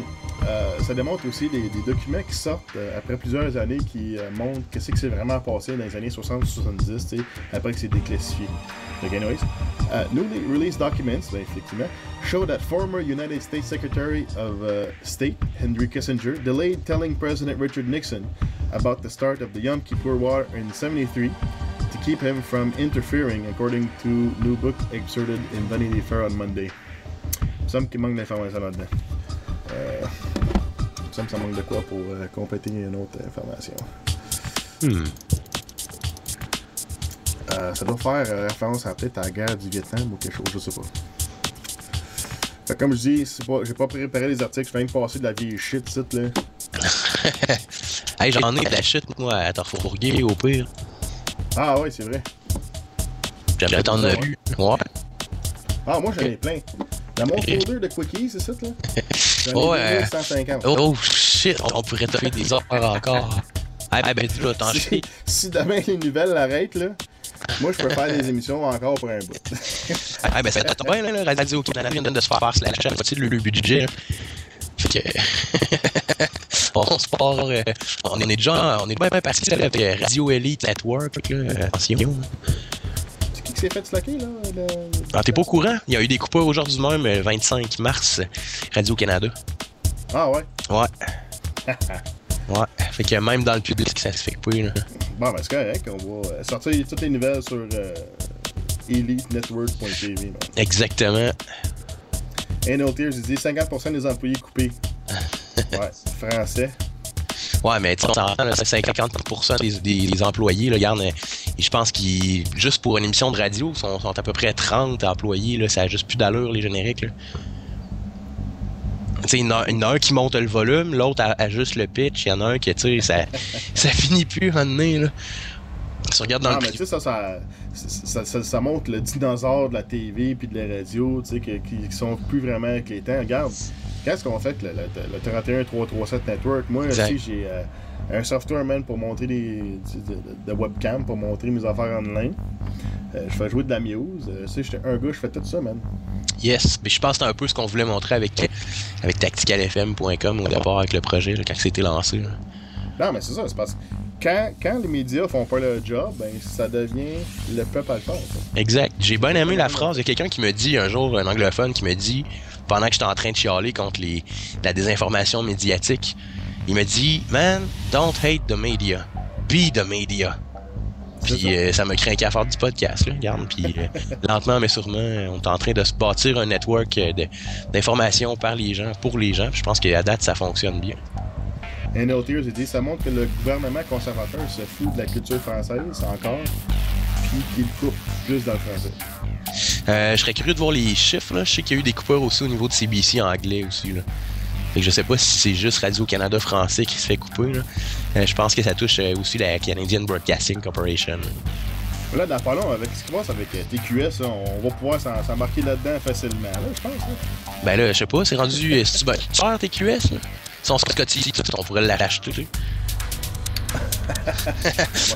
S1: Ça démontre aussi des documents qui sortent après plusieurs années qui montrent qu'est-ce qui s'est vraiment passé dans les années 60-70, après que c'est déclassifié. Donc, anyways, newly released documents, effectivement, show that former United States Secretary of State, Henry Kissinger, delayed telling President Richard Nixon about the start of the Yom Kippur War in 1973 to keep him from interfering, according to new book excerpted in Vanity Fair on Monday. Il me semble qu'il manque d'informations là-dedans. Ça manque de quoi pour compléter une autre information. Ça doit faire référence à peut-être à la guerre du Vietnam ou quelque chose, je sais pas. Fait comme je dis, j'ai pas préparé les articles, je viens de passer de la vieille shit, site là.
S2: Hey, j'en ai de la shit, moi, à Torfourguer, au pire.
S1: Ah ouais, c'est vrai.
S2: J'attends as vu. Ouais.
S1: Ah, moi j'en ai plein. Dans mon folder de quickies, c'est ça, là? J'en ai 150.
S2: Oh shit, on pourrait taper des heures encore. Ah ben tu vas t'en chier.
S1: Si demain les nouvelles l'arrêtent, là, moi je peux faire des émissions encore pour un bout.
S2: Ah ben ça tombe bien, là, Radio-Canada vient de se faire slash à moitié de le budget. Là. Fait que... on se part... on est bien parti avec Radio Elite Network, là, attention.
S1: C'est qui s'est fait slacker, là?
S2: Ah, t'es pas au courant? Il y a eu des coupures aujourd'hui même, le 25 mars, Radio-Canada.
S1: Ah ouais?
S2: Ouais. Ouais, fait que même dans le public, ça se fait couper, là.
S1: Bon, ben c'est correct, on va sortir toutes les nouvelles sur elitenetwork.tv. Exactement. NLTers, il dit 50% des employés coupés. Ouais, français.
S2: Ouais, mais tu sais, 50% des employés, là, regarde, je pense qu'ils, juste pour une émission de radio, sont à peu près 30 employés, là, ça a juste plus d'allure, les génériques, là. Tu sais, il y en a un qui monte le volume, l'autre ajuste le pitch, il y en a un qui, tu sais, ça finit plus à donner, là. Si on regarde dans
S1: mais tu sais, ça montre le dinosaure de la TV puis de la radio, tu sais, qui sont plus vraiment avec les temps. Regarde, qu'est-ce qu'on fait avec le 31337 Network? Moi, aussi, j'ai un software, man, pour montrer de webcam, pour montrer mes affaires en ligne. Je fais jouer de la Muse. Tu sais, j'étais un gars, je fais tout ça, man. Yes, mais je pense que c'est un peu ce qu'on voulait montrer avec tacticalfm.com au départ avec le projet, là, quand c'était lancé. Là. Non, mais c'est ça, c'est parce que quand les médias font pas leur job, ben ça devient le peuple à le faire. Ça. Exact. J'ai bien aimé la phrase. Il y a quelqu'un qui me dit un jour, un anglophone, qui me dit, pendant que j'étais en train de chialer contre la désinformation médiatique, il me dit, man, don't hate the media, be the media. Puis ça m'a craqué à faire du podcast, là, regarde. Puis lentement mais sûrement, on est en train de se bâtir un network d'informations par les gens, pour les gens. Puis je pense qu'à date, ça fonctionne bien. NLTers, il dit, ça montre que le gouvernement conservateur se fout de la culture française encore, puis qu'il coupe plus dans le français. Je serais curieux de voir les chiffres, là. Je sais qu'il y a eu des coupures aussi au niveau de CBC en anglais aussi, là. Fait que je sais pas si c'est juste Radio-Canada français qui se fait couper, là. Je pense que ça touche aussi la Canadian Broadcasting Corporation. Là, dans pas long, avec ce qui se passe avec TQS, là, on va pouvoir s'embarquer là-dedans facilement, là, je pense. Là. Ben là, je sais pas, c'est rendu... tu sers TQS, là? Si on se cotise, on pourrait l'acheter.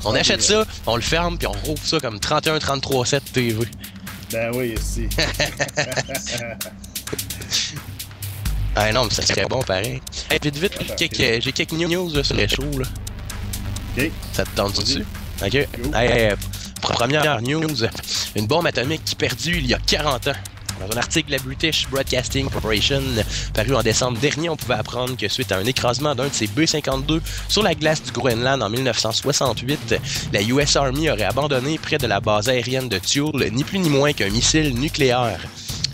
S1: On achète ça, on le ferme, puis on rouvre ça comme 31-33-7 TV. Ben oui, si. Ah non, mais ça serait bon pareil. Hey, vite, j'ai quelques news là, sur les shows. Là. OK. Ça te tente dessus? OK. Hey, première news. Une bombe atomique qui perdue il y a 40 ans. Dans un article de la British Broadcasting Corporation paru en décembre dernier, on pouvait apprendre que suite à un écrasement d'un de ses B-52 sur la glace du Groenland en 1968, la US Army aurait abandonné près de la base aérienne de Thule ni plus ni moins qu'un missile nucléaire.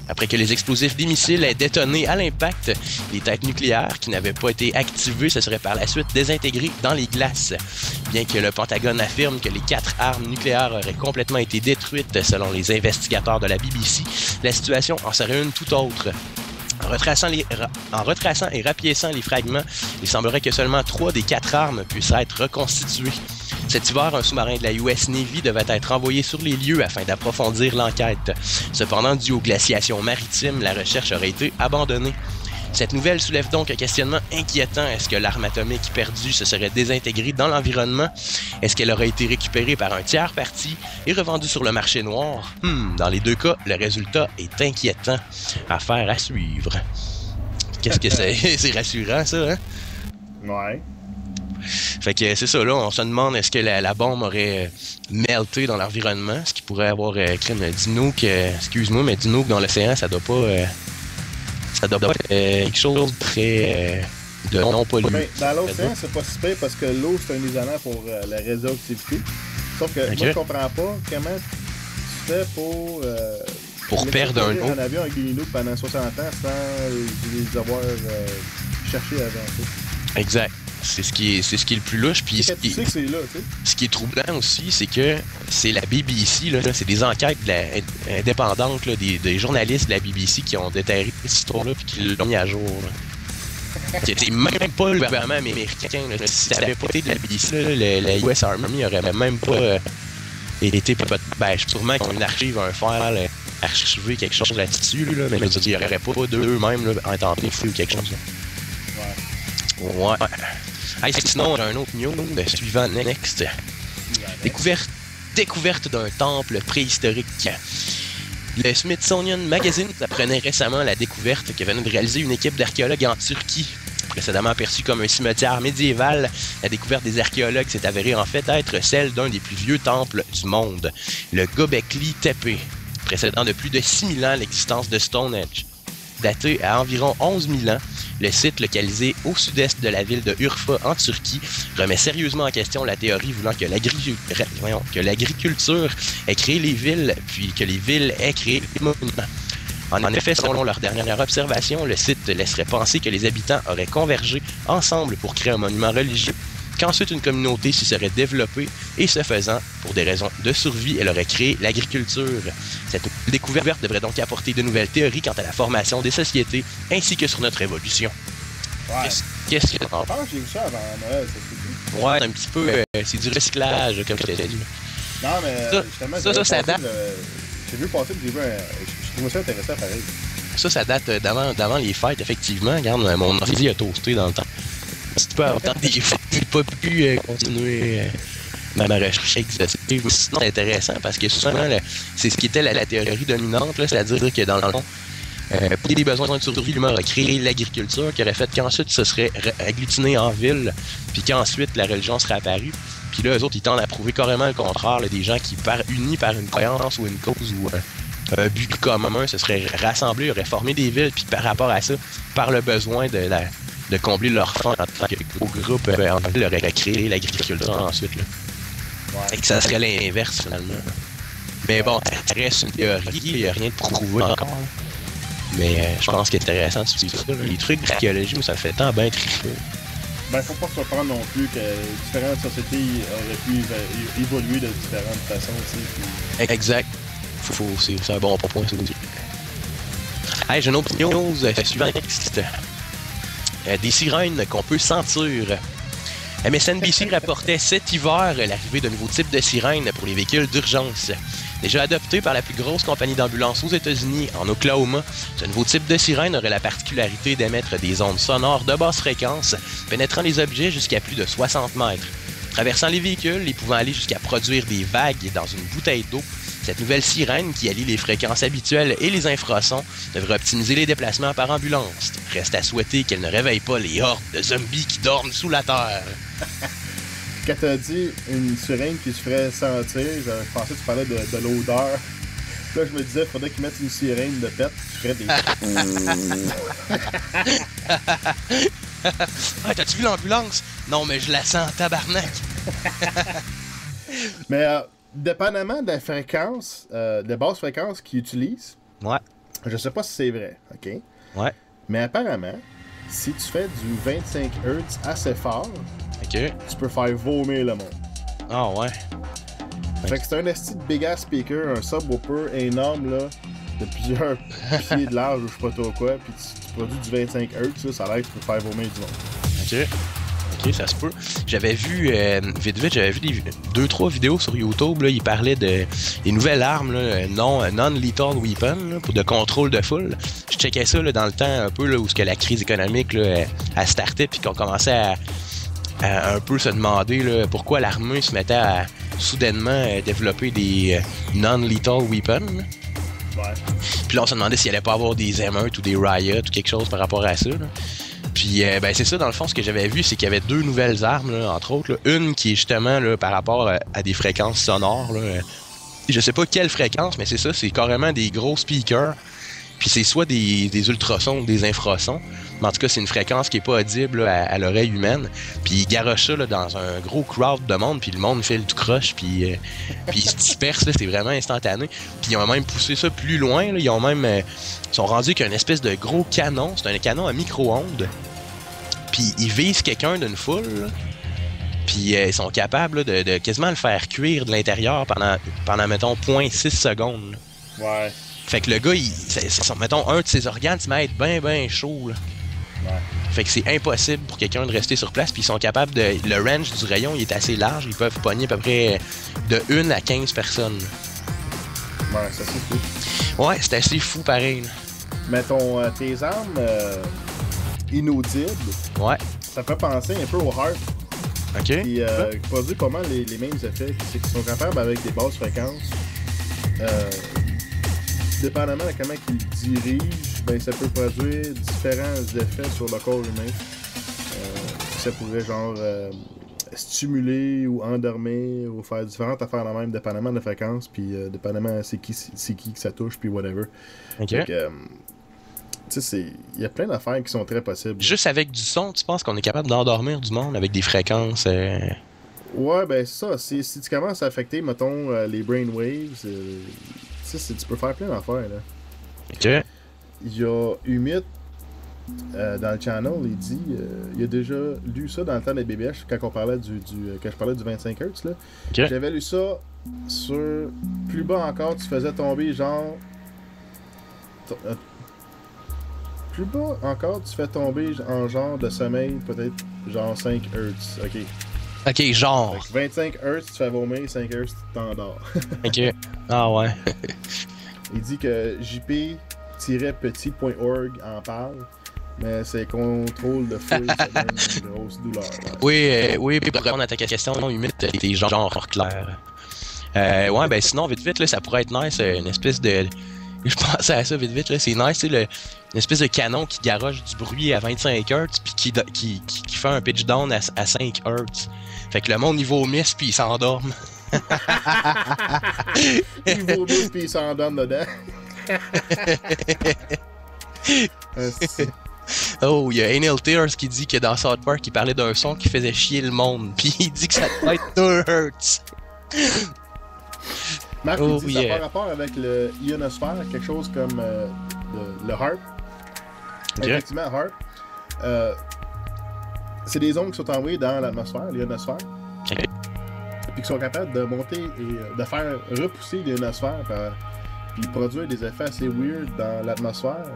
S1: Après que les explosifs des missiles aient détonné à l'impact, les têtes nucléaires qui n'avaient pas été activées se seraient par la suite désintégrées dans les glaces. Bien que le Pentagone affirme que les 4 armes nucléaires auraient complètement été détruites selon les investigateurs de la BBC, la situation en serait une tout autre. En retraçant et rapiéçant les fragments, il semblerait que seulement 3 des 4 armes puissent être reconstituées. Cet hiver, un sous-marin de la US Navy devait être envoyé sur les lieux afin d'approfondir l'enquête. Cependant, dû aux glaciations maritimes, la recherche aurait été abandonnée. Cette nouvelle soulève donc un questionnement inquiétant. Est-ce que l'arme atomique perdue se serait désintégrée dans l'environnement? Est-ce qu'elle aurait été récupérée par un tiers parti et revendue sur le marché noir? Dans les deux cas, le résultat est inquiétant. Affaire à suivre. Qu'est-ce que c'est? C'est rassurant, ça, hein? Ouais. Fait que c'est ça, là, on se demande est-ce que la bombe aurait melté dans l'environnement, ce qui pourrait avoir créé du nuke, excuse-moi, mais du nuke dans l'océan, ça doit pas être quelque chose de très de non pollué. Ben, dans l'océan, c'est pas si pire parce que l'eau, c'est un isolant pour la radioactivité. Sauf que moi, je comprends pas comment tu fais pour perdre un eau. Un avion avec des Inuits pendant 60 ans sans les avoir chercher avant ça.
S2: Exact. C'est ce qui est le plus louche. Puis
S1: tu sais que c'est là, tu sais.
S2: Ce qui est troublant aussi, c'est que c'est la BBC, là, c'est des enquêtes indépendantes là, des journalistes de la BBC qui ont déterré cette histoire-là puis qui l'ont mis à jour. C'est même pas le gouvernement américain. Là. Si ça n'avait pas été de la BBC, là, la US Army aurait même pas été... Ben, sûrement qu'ils ont une archive, un file, archiver quelque chose là-dessus, là, mais je veux dire, il n'y aurait pas d'eux-mêmes intenté de fouiller ou quelque chose. Là. Ouais. Hey, sinon, j'ai un autre news suivant next. Découverte d'un temple préhistorique. Le Smithsonian Magazine apprenait récemment la découverte que venait de réaliser une équipe d'archéologues en Turquie. Précédemment perçue comme un cimetière médiéval, la découverte des archéologues s'est avérée en fait être celle d'un des plus vieux temples du monde, le Göbekli Tepe, précédant de plus de 6000 ans l'existence de Stonehenge. Daté à environ 11 000 ans, le site localisé au sud-est de la ville de Urfa en Turquie remet sérieusement en question la théorie voulant que l'agriculture ait créé les villes, puis que les villes aient créé les monuments. En effet, selon leur dernière observation, le site laisserait penser que les habitants auraient convergé ensemble pour créer un monument religieux, qu'ensuite une communauté s'y serait développée et ce faisant, pour des raisons de survie, elle aurait créé l'agriculture. Cette découverte devrait donc apporter de nouvelles théories quant à la formation des sociétés ainsi que sur notre évolution.
S1: Ouais.
S2: Qu'est-ce que t'en
S1: penses? J'ai vu ça avant Noël, ça fait.
S2: Ouais, un petit peu, c'est du recyclage, comme je t'ai dit.
S1: Non, mais justement,
S2: ça date.
S1: J'ai vu passer, j'ai vu je trouve ça intéressant pareil.
S2: Ça date d'avant les fêtes, effectivement. Regarde, mon ordi a toasté dans le temps. Si tu peux avoir des fêtes, j'ai pas pu continuer ma recherche exhaustive. Sinon, c'est intéressant parce que souvent, c'est ce qui était la théorie dominante, là, c'est-à-dire que dans le fond, pour des besoins de survie, l'humain aurait créé l'agriculture qui aurait fait qu'ensuite, ce serait agglutiné en ville, puis qu'ensuite, la religion serait apparue. Puis là, eux autres, ils tendent à prouver carrément le contraire, là, des gens qui, unis par une croyance ou une cause ou un but commun, se seraient rassemblés, auraient formé des villes, puis par rapport à ça, par le besoin de combler leur faim en tant que gros groupe, en ville aurait créé l'agriculture ensuite. Là. Ouais. Et que ça serait l'inverse, finalement. Mais bon, ça reste une théorie, il n'y a rien de prouvé encore. Mais je pense qu'il est intéressant de suivre ça. Là. Les trucs d'archéologie, ça fait tant bien tricher.
S1: Ben, faut pas se surprendre non plus que différentes sociétés auraient pu évoluer de différentes façons aussi. Puis...
S2: Exact. C'est un bon point, ça. Hey, j'ai une autre news suivante. Des sirènes qu'on peut sentir. MSNBC rapportait cet hiver l'arrivée d'un nouveau type de sirène pour les véhicules d'urgence. Déjà adopté par la plus grosse compagnie d'ambulance aux États-Unis, en Oklahoma, ce nouveau type de sirène aurait la particularité d'émettre des ondes sonores de basse fréquence, pénétrant les objets jusqu'à plus de 60 mètres. Traversant les véhicules et pouvant aller jusqu'à produire des vagues dans une bouteille d'eau, cette nouvelle sirène, qui allie les fréquences habituelles et les infrasons, devrait optimiser les déplacements par ambulance. Reste à souhaiter qu'elle ne réveille pas les hordes de zombies qui dorment sous la terre.
S1: Quand t'as dit une sirène qui se ferait sentir, je pensais que tu parlais de l'odeur. Là, je me disais, il faudrait qu'ils mettent une sirène de pète qui ferait des...
S2: Ah, t'as-tu vu l'ambulance? Non, mais je la sens, tabarnak!
S1: Mais dépendamment de la fréquence, de basse fréquence qu'ils utilisent,
S2: ouais.
S1: Je sais pas si c'est vrai, ok?
S2: Ouais.
S1: Mais apparemment, si tu fais du 25 Hz assez fort,
S2: okay,
S1: tu peux faire vomir le monde.
S2: Ah ouais.
S1: Fait que c'est un esti de big ass speaker, un subwoofer énorme là, de plusieurs pieds de large ou je sais pas trop quoi, puis tu produis du 25 Hz, là, ça a l'air que tu peux faire vomir du monde.
S2: Ok, ça se peut. J'avais vu, vite, j'avais vu 2-3 vidéos sur YouTube, là, ils parlaient des nouvelles armes, là, non-lethal weapon, là, pour de contrôle de foule. Je checkais ça là, dans le temps un peu là, où la crise économique là, a starté, puis qu'on commençait à un peu se demander là, pourquoi l'armée se mettait à soudainement développer des non-lethal weapons.
S1: Ouais.
S2: Puis là, on se demandait s'il allait pas avoir des émeutes ou des riots ou quelque chose par rapport à ça. Là. Puis, ben c'est ça, dans le fond, ce que j'avais vu, c'est qu'il y avait 2 nouvelles armes, là, entre autres. Là. Une qui est justement là, par rapport à des fréquences sonores. Là. Je sais pas quelle fréquence, mais c'est ça, c'est carrément des gros speakers. Puis c'est soit des ultrasons ou des infrasons. Mais en tout cas, c'est une fréquence qui est pas audible là, à l'oreille humaine. Puis ils garochent ça là, dans un gros crowd de monde, puis le monde fait le tout croche, puis ils se dispersent, là, c'est vraiment instantané. Puis ils ont même poussé ça plus loin, là, ils ont même... sont rendus qu'un espèce de gros canon, c'est un canon à micro-ondes, Puis ils visent quelqu'un d'une foule, là. Puis ils sont capables là, de quasiment le faire cuire de l'intérieur pendant mettons, 0.6 secondes. Là.
S1: Ouais.
S2: Fait que le gars, mettons, un de ses organes se met à être bien chaud. Là.
S1: Ouais.
S2: Fait que c'est impossible pour quelqu'un de rester sur place. Puis ils sont capables de... Le range du rayon, il est assez large. Ils peuvent pogner à peu près de 1 à 15 personnes.
S1: Ouais, ça c'est fou.
S2: Ouais, c'est assez fou pareil. Là.
S1: Mettons, tes armes inaudibles,
S2: Ouais.
S1: ça fait penser un peu au harp.
S2: OK.
S1: Qui produit pas mal les mêmes effets. C'est qu'ils sont capables avec des basses fréquences. Dépendamment de comment ils dirigent, ben ça peut produire différents effets sur le corps humain. Ça pourrait genre stimuler ou endormir ou faire différentes affaires de même, dépendamment de la fréquence, puis dépendamment c'est qui que ça touche, puis whatever.
S2: OK.
S1: Donc, tu sais, il y a plein d'affaires qui sont très possibles.
S2: Juste avec du son, tu penses qu'on est capable d'endormir du monde avec des fréquences?
S1: Ouais, ben ça, si tu commences à affecter, mettons, les brainwaves, tu peux faire plein d'affaires, là.
S2: OK.
S1: Il y a Humit, dans le channel, il dit, il a déjà lu ça dans le temps des BBH, quand on parlait quand je parlais du 25 Hz, là.
S2: OK.
S1: J'avais lu ça sur, plus bas encore, tu faisais tomber genre... Plus bas encore, tu fais tomber en genre de sommeil, peut-être genre 5 Hz. Ok.
S2: OK, genre.
S1: Fait que 25 Hz, tu fais vomir, 5 Hz, tu t'endors.
S2: OK. Ah ouais.
S1: Il dit que jp-petit.org en parle, mais c'est contrôle de fouille, ça donne une grosse douleur. Ouais.
S2: Oui, pour répondre à ta question, Humit, t'es genre clair. Ouais, ben sinon, vite, là, ça pourrait être nice, une espèce de... Je pensais à ça vite, là, c'est nice, tu sais, une espèce de canon qui garoche du bruit à 25 Hz puis qui fait un pitch down à 5 Hz. Fait que le monde, il vomisse puis il s'endorme.
S1: Il vomit puis il s'endorme dedans.
S2: Oh, il y a Anil Tears qui dit que dans South Park, il parlait d'un son qui faisait chier le monde. Puis il dit que ça doit être 2 Hz.
S1: Marc, il dit ça par rapport avec le ionosphère, quelque chose comme le HAARP. Okay. Effectivement, HAARP, c'est des ondes qui sont envoyées dans l'atmosphère, l'ionosphère, puis qui sont capables de monter et de faire repousser l'ionosphère, puis produire des effets assez weird dans l'atmosphère,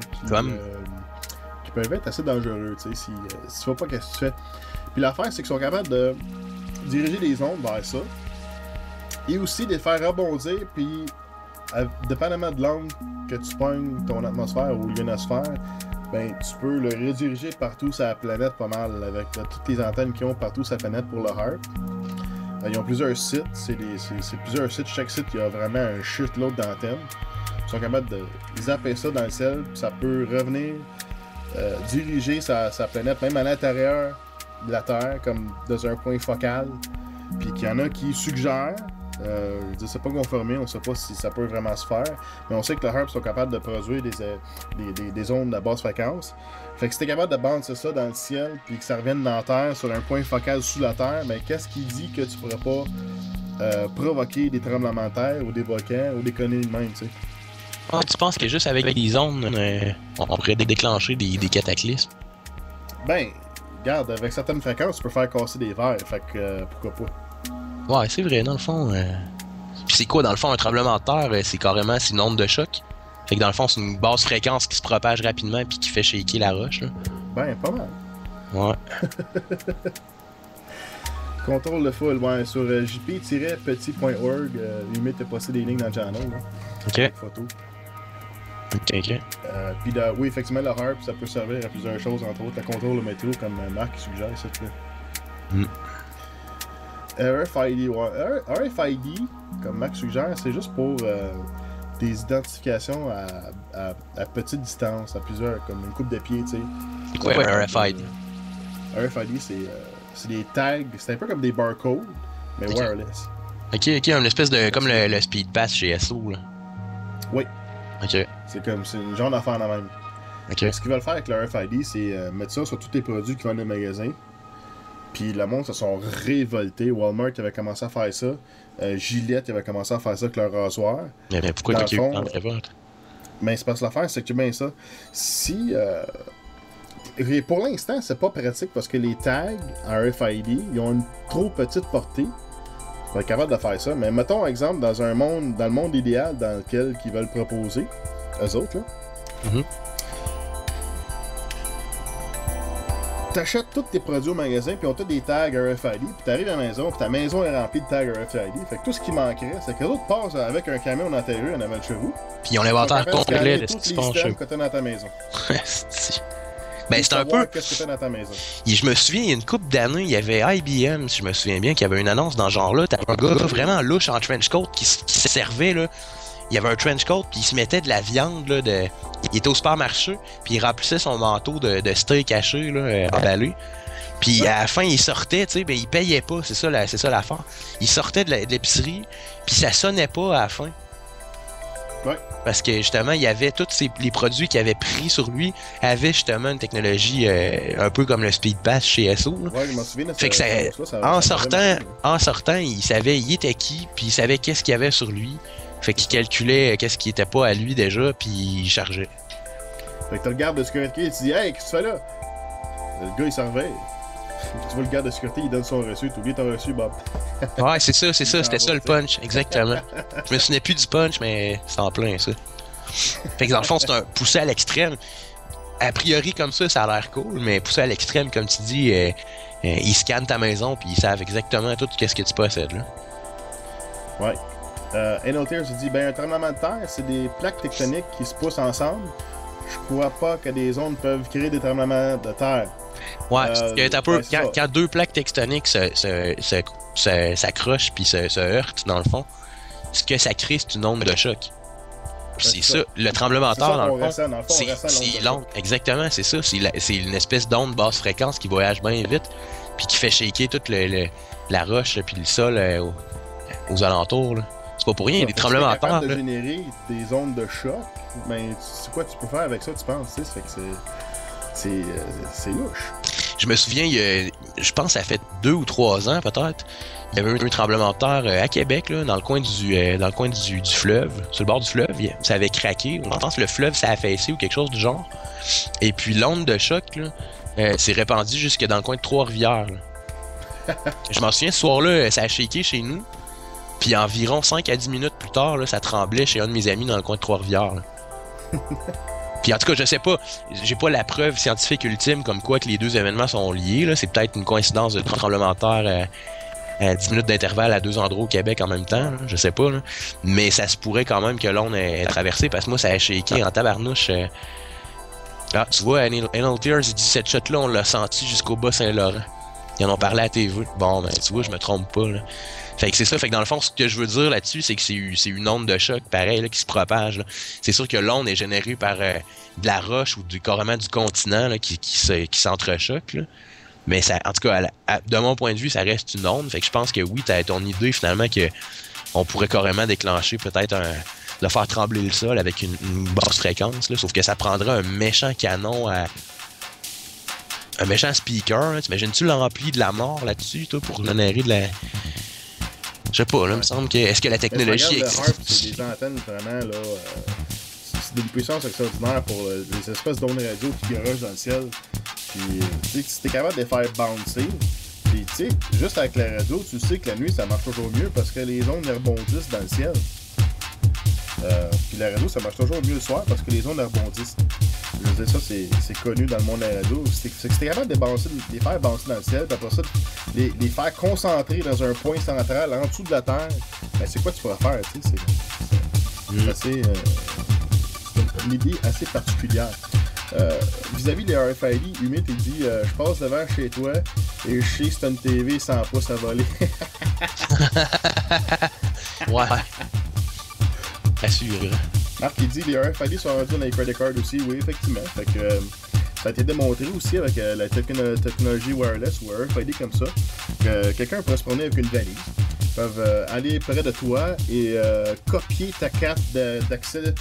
S1: qui peuvent être assez dangereux, tu sais, si tu vois pas qu'est-ce que tu fais. Puis l'affaire, c'est qu'ils sont capables de diriger les ondes vers ça, et aussi de les faire rebondir, puis dépendamment de l'angle que tu pognes ton atmosphère ou l'ionosphère, ben tu peux le rediriger partout sur la planète pas mal, avec toutes les antennes qu'ils ont partout sur la planète pour le HAARP. Ils ont plusieurs sites, c'est plusieurs sites, chaque site il y a vraiment un shitload d'antennes. Ils sont capables de zapper ça dans le ciel, puis ça peut revenir diriger sa planète, même à l'intérieur de la Terre, comme dans un point focal, puis qu'il y en a qui suggèrent. C'est pas confirmé, on sait pas si ça peut vraiment se faire, mais on sait que le HAARP sont capables de produire des ondes à basse fréquence. Fait que si t'es capable de balancer ça dans le ciel puis que ça revienne dans la Terre sur un point focal sous la Terre, mais qu'est-ce qui dit que tu pourrais pas provoquer des tremblements de terre ou des volcans ou des conneries de même, tu sais?
S2: Ah, tu penses que juste avec les ondes, on pourrait déclencher des cataclysmes?
S1: Ben, regarde, avec certaines fréquences, tu peux faire casser des verres, fait que pourquoi pas?
S2: Ouais, c'est vrai, dans le fond. Puis c'est quoi, dans le fond, un tremblement de terre? C'est carrément une onde de choc. Fait que dans le fond, c'est une basse fréquence qui se propage rapidement puis qui fait shaker la roche. Là.
S1: Ben, pas mal.
S2: Ouais.
S1: Contrôle de foule, ouais, sur jp-petit.org, limite de passer des lignes dans le channel. Là,
S2: OK.
S1: avec photos.
S2: OK.
S1: Puis oui, effectivement, le HAARP, ça peut servir à plusieurs choses, entre autres, la contrôle de météo, comme Marc suggère, ça, là. RFID, ouais. RFID, comme Max suggère, c'est juste pour des identifications à petite distance, à plusieurs, comme une coupe de pieds, tu sais.
S2: C'est quoi RFID?
S1: RFID, c'est des tags, c'est un peu comme des barcodes, mais wireless.
S2: Ok, une espèce de... comme le Speed Pass chez SO, là.
S1: Oui.
S2: Ok.
S1: C'est une genre d'affaire de même.
S2: Ok.
S1: Ce qu'ils veulent faire avec le RFID, c'est mettre ça sur tous les produits qui vendent dans les magasins. Puis le monde se sont révoltés. Walmart avait commencé à faire ça. Gillette avait commencé à faire ça avec leur rasoir.
S2: Mais pourquoi quelqu'un en révolte?
S1: Mais c'est parce que l'affaire, c'est que bien ça. Si Et pour l'instant, c'est pas pratique parce que les tags RFID, ils ont une trop petite portée pour être capable de faire ça. Mais mettons, exemple, dans le monde idéal dans lequel ils veulent proposer, eux autres, là. T'achètes tous tes produits au magasin, puis on t'a des tags RFID, puis t'arrives à la maison, puis ta maison est remplie de tags RFID. Fait que tout ce qui manquerait, c'est que les autres passent avec un camion dans tes rues en avant de chez vous.
S2: Puis ils ont l'inventaire complet de ce qui se passe chez vous.
S1: Que t'as dans ta maison.
S2: Ben, c'est un peu.
S1: Qu'est-ce que t'as dans ta maison?
S2: Je me souviens, il y a une couple d'années, il y avait IBM, si je me souviens bien, qui avait une annonce dans ce genre-là. T'avais un gars vraiment louche en trench coat qui se servait, là. Il y avait un trench coat, puis il se mettait de la viande, là, il était au supermarché, puis il remplissait son manteau de steak haché, là, emballé. Puis à la fin, il sortait, tu sais, ben il payait pas, c'est ça l'affaire. Il sortait de l'épicerie, puis ça sonnait pas à la fin.
S1: Ouais.
S2: Parce que justement, il y avait tous les produits qu'il avait pris sur lui avaient justement une technologie un peu comme le Speed Pass chez SO. Là.
S1: Ouais, je m'en souviens de
S2: fait que en sortant, il savait il était qui, puis il savait qu'est-ce qu'il y avait sur lui. Fait qu'il calculait qu'est-ce qui était pas à lui déjà, puis il chargeait.
S1: Fait que t'as le garde de sécurité, tu dis « Hey, qu'est-ce que tu fais là? » Le gars, il s'en réveille. Tu vois le garde de sécurité, il donne son reçu. T'oublies ton reçu, Bob.
S2: Ouais, c'est ça, c'était ça le punch, exactement. Je me souvenais plus du punch, mais c'est en plein, ça. Fait que dans le fond, c'est un poussé à l'extrême. A priori, comme ça a l'air cool, mais poussé à l'extrême, comme tu dis, ils scannent ta maison, puis ils savent exactement tout ce que tu possèdes, là.
S1: Ouais. NLTR se dit, ben un tremblement de terre, c'est des plaques tectoniques qui se poussent ensemble. Je crois pas que des zones peuvent créer des tremblements de terre.
S2: Ouais, c'est un peu, quand deux plaques tectoniques s'accrochent puis se heurtent, dans le fond, ce que ça crée, c'est une onde de choc. Puis c'est ça, le tremblement de terre, dans le fond, c'est l'onde. Exactement, c'est ça. C'est une espèce d'onde basse fréquence qui voyage bien vite, puis qui fait shaker toute la roche puis le sol aux alentours, là. C'est pas pour rien, il y a des tremblements de terre.
S1: De générer des ondes de choc, mais c'est quoi tu peux faire avec ça, tu penses? Ça fait que c'est louche.
S2: Je me souviens, je pense que ça fait 2 ou 3 ans peut-être, il y avait eu un tremblement de terre à Québec, là, dans le coin du fleuve, sur le bord du fleuve, ça avait craqué. On pense que le fleuve s'est affaissé ou quelque chose du genre. Et puis l'onde de choc là, s'est répandue jusque dans le coin de Trois-Rivières. Je m'en souviens, ce soir-là, ça a shaké chez nous. Puis environ 5 à 10 minutes plus tard, là, ça tremblait chez un de mes amis dans le coin de Trois-Rivières. Puis en tout cas, je sais pas, j'ai pas la preuve scientifique ultime comme quoi que les deux événements sont liés. Là. C'est peut-être une coïncidence de tremblement de terre à 10 minutes d'intervalle à 2 endroits au Québec en même temps. Là. Je sais pas. Là. Mais ça se pourrait quand même que l'onde ait traversé parce que moi, ça a shaké en tabarnouche. Ah, tu vois, NLTR, il dit cette shot-là, on l'a senti jusqu'au bas Saint-Laurent. Ils en ont parlé à TV. Bon, ben, tu vois, je me trompe pas. Là. Fait que c'est ça. Fait que dans le fond, ce que je veux dire là-dessus, c'est que c'est une onde de choc, pareil, là, qui se propage. Là. C'est sûr que l'onde est générée par de la roche ou carrément du continent là, qui s'entrechoque. Là. Mais ça, en tout cas, de mon point de vue, ça reste une onde. Fait que je pense que oui, t'as ton idée finalement que on pourrait carrément déclencher peut-être de faire trembler le sol avec une basse fréquence. Là, sauf que ça prendrait un méchant canon un méchant speaker. Là. T'imagines-tu l'ampli de la mort là-dessus, toi, pour générer de la... Je sais pas, là, il me semble que... Est-ce que la technologie existe?
S1: C'est des antennes vraiment, là... c'est d'une puissance extraordinaire pour les espèces d'ondes radio qui garagent dans le ciel. Puis, tu sais, si t'es capable de les faire bouncer, puis, tu sais, juste avec la radio, tu sais que la nuit, ça marche toujours mieux parce que les ondes rebondissent dans le ciel. Puis la radio, ça marche toujours mieux le soir parce que les ondes rebondissent. Je veux dire, ça, c'est connu dans le monde de la radio. C'est que si t'es capable de les faire bouncer dans le ciel, puis après ça, les faire concentrer dans un point central en dessous de la Terre, ben c'est quoi tu pourras faire, tu sais? C'est assez... c'est une idée assez particulière. Vis-à-vis des RFID, Humit, il dit je passe devant chez toi et je sais que c'est une TV sans pouces à voler.
S2: Ouais. Assuré.
S1: Marc, il dit les RFID sont rendus dans les credit cards aussi. Oui, effectivement. Fait que ça a été démontré aussi avec la technologie wireless ou RFID comme ça, que quelqu'un pourrait se promener avec une valise. Ils peuvent aller près de toi et copier ta carte d'accès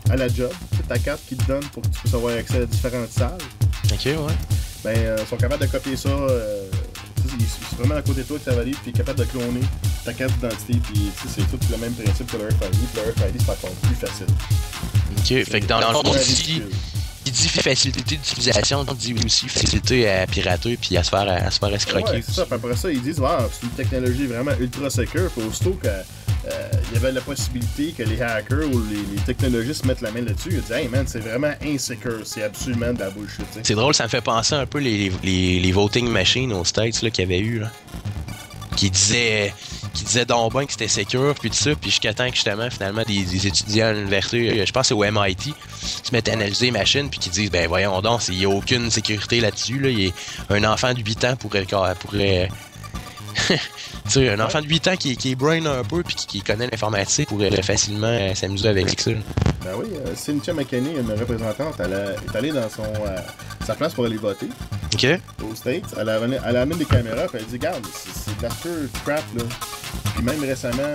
S1: à la job. C'est ta carte qu'ils te donnent pour que tu puisses avoir accès à différentes salles.
S2: Ok, ouais.
S1: Ben, ils sont capables de copier ça. C'est vraiment à côté de toi que ta valise, puis capable de cloner ta carte d'identité, puis c'est tout le même principe que le RFID. Le RFID, c'est encore plus facile.
S2: Ok, fait que dans le fond, qui dit facilité d'utilisation, dit aussi facilité à pirater puis à se faire escroquer.
S1: Ouais, c'est ça. Puis après ça, ils disent c'est une technologie vraiment ultra secure. Puis aussitôt que il y avait la possibilité que les hackers ou les technologistes mettent la main là-dessus, ils disent hey man, c'est vraiment insecure, c'est absolument de la bullshit. T'sais.
S2: C'est drôle, ça me fait penser un peu les voting machines aux States là, qu'il y avait eu là. Qui disaient donc bien que c'était secure, puis tout ça, puis jusqu'à temps que justement, finalement, des étudiants à l'université, je pense que c'est au MIT, se mettent à analyser les machines, puis qui disent, ben voyons donc, il n'y a aucune sécurité là-dessus, là. Un enfant de 8 ans pourrait tu sais, un enfant de 8 ans qui est brain un peu, puis qui connaît l'informatique, pourrait facilement s'amuser avec ça.
S1: Ben oui, Cynthia McKinney, une représentante, elle est allée dans sa place pour aller voter.
S2: OK.
S1: Aux States. Elle a amené des caméras, puis elle dit regarde, c'est de la pure crap, là. Puis même récemment,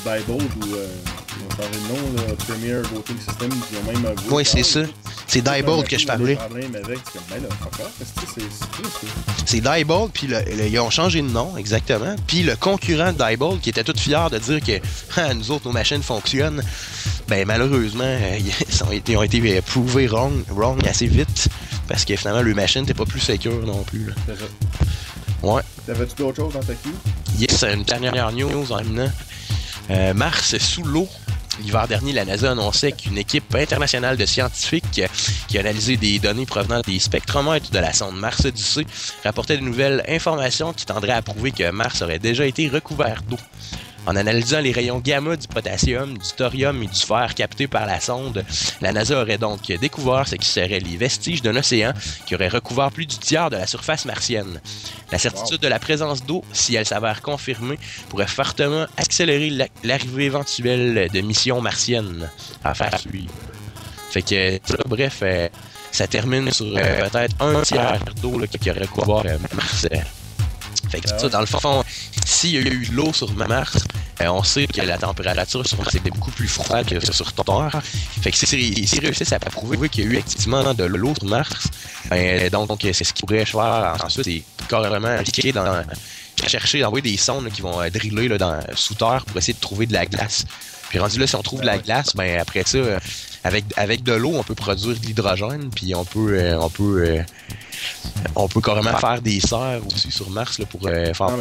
S1: Diebold, ou ils ont changé de nom, là, Premier Voting System, ils ont même avoué.
S2: Oui, c'est ça. C'est Diebold que je parlais. C'est Diebold, puis ils ont changé de nom, exactement. Puis le concurrent de Diebold, qui était tout fier de dire que nous autres, nos machines fonctionnent, ben malheureusement, ils ont été prouvés wrong assez vite. Parce que finalement, le machine n'était pas plus secure non plus. Là.
S1: C'est ça.
S2: Ouais.
S1: T'avais-tu d'autres choses dans ta queue?
S2: Yes, une dernière news en éminent. Mars sous l'eau. L'hiver dernier, la NASA annonçait qu'une équipe internationale de scientifiques qui a analysé des données provenant des spectromètres de la sonde Mars Odyssey rapportait de nouvelles informations qui tendraient à prouver que Mars aurait déjà été recouvert d'eau. En analysant les rayons gamma du potassium, du thorium et du fer captés par la sonde, la NASA aurait donc découvert ce qui serait les vestiges d'un océan qui aurait recouvert plus du tiers de la surface martienne. La certitude de la présence d'eau, si elle s'avère confirmée, pourrait fortement accélérer l'arrivée éventuelle de missions martiennes à faire suivre. Fait que, là, bref, ça termine sur peut-être un tiers d'eau là, qui aurait recouvert Mars. Fait que ça, dans le fond, s'il y a eu de l'eau sur Mars, on sait que la température sur Mars était beaucoup plus froide que sur Terre. Fait que s'ils réussissent à prouver qu'il y a eu effectivement de l'eau sur Mars, donc c'est ce qu'ils pourraient faire ensuite, c'est carrément impliqué dans chercher, d'envoyer des sondes là, qui vont driller là, sous terre pour essayer de trouver de la glace. Puis rendu là, si on trouve de la glace, ben après ça, avec de l'eau, on peut produire de l'hydrogène, puis on peut carrément faire des serres aussi sur Mars là, pour faire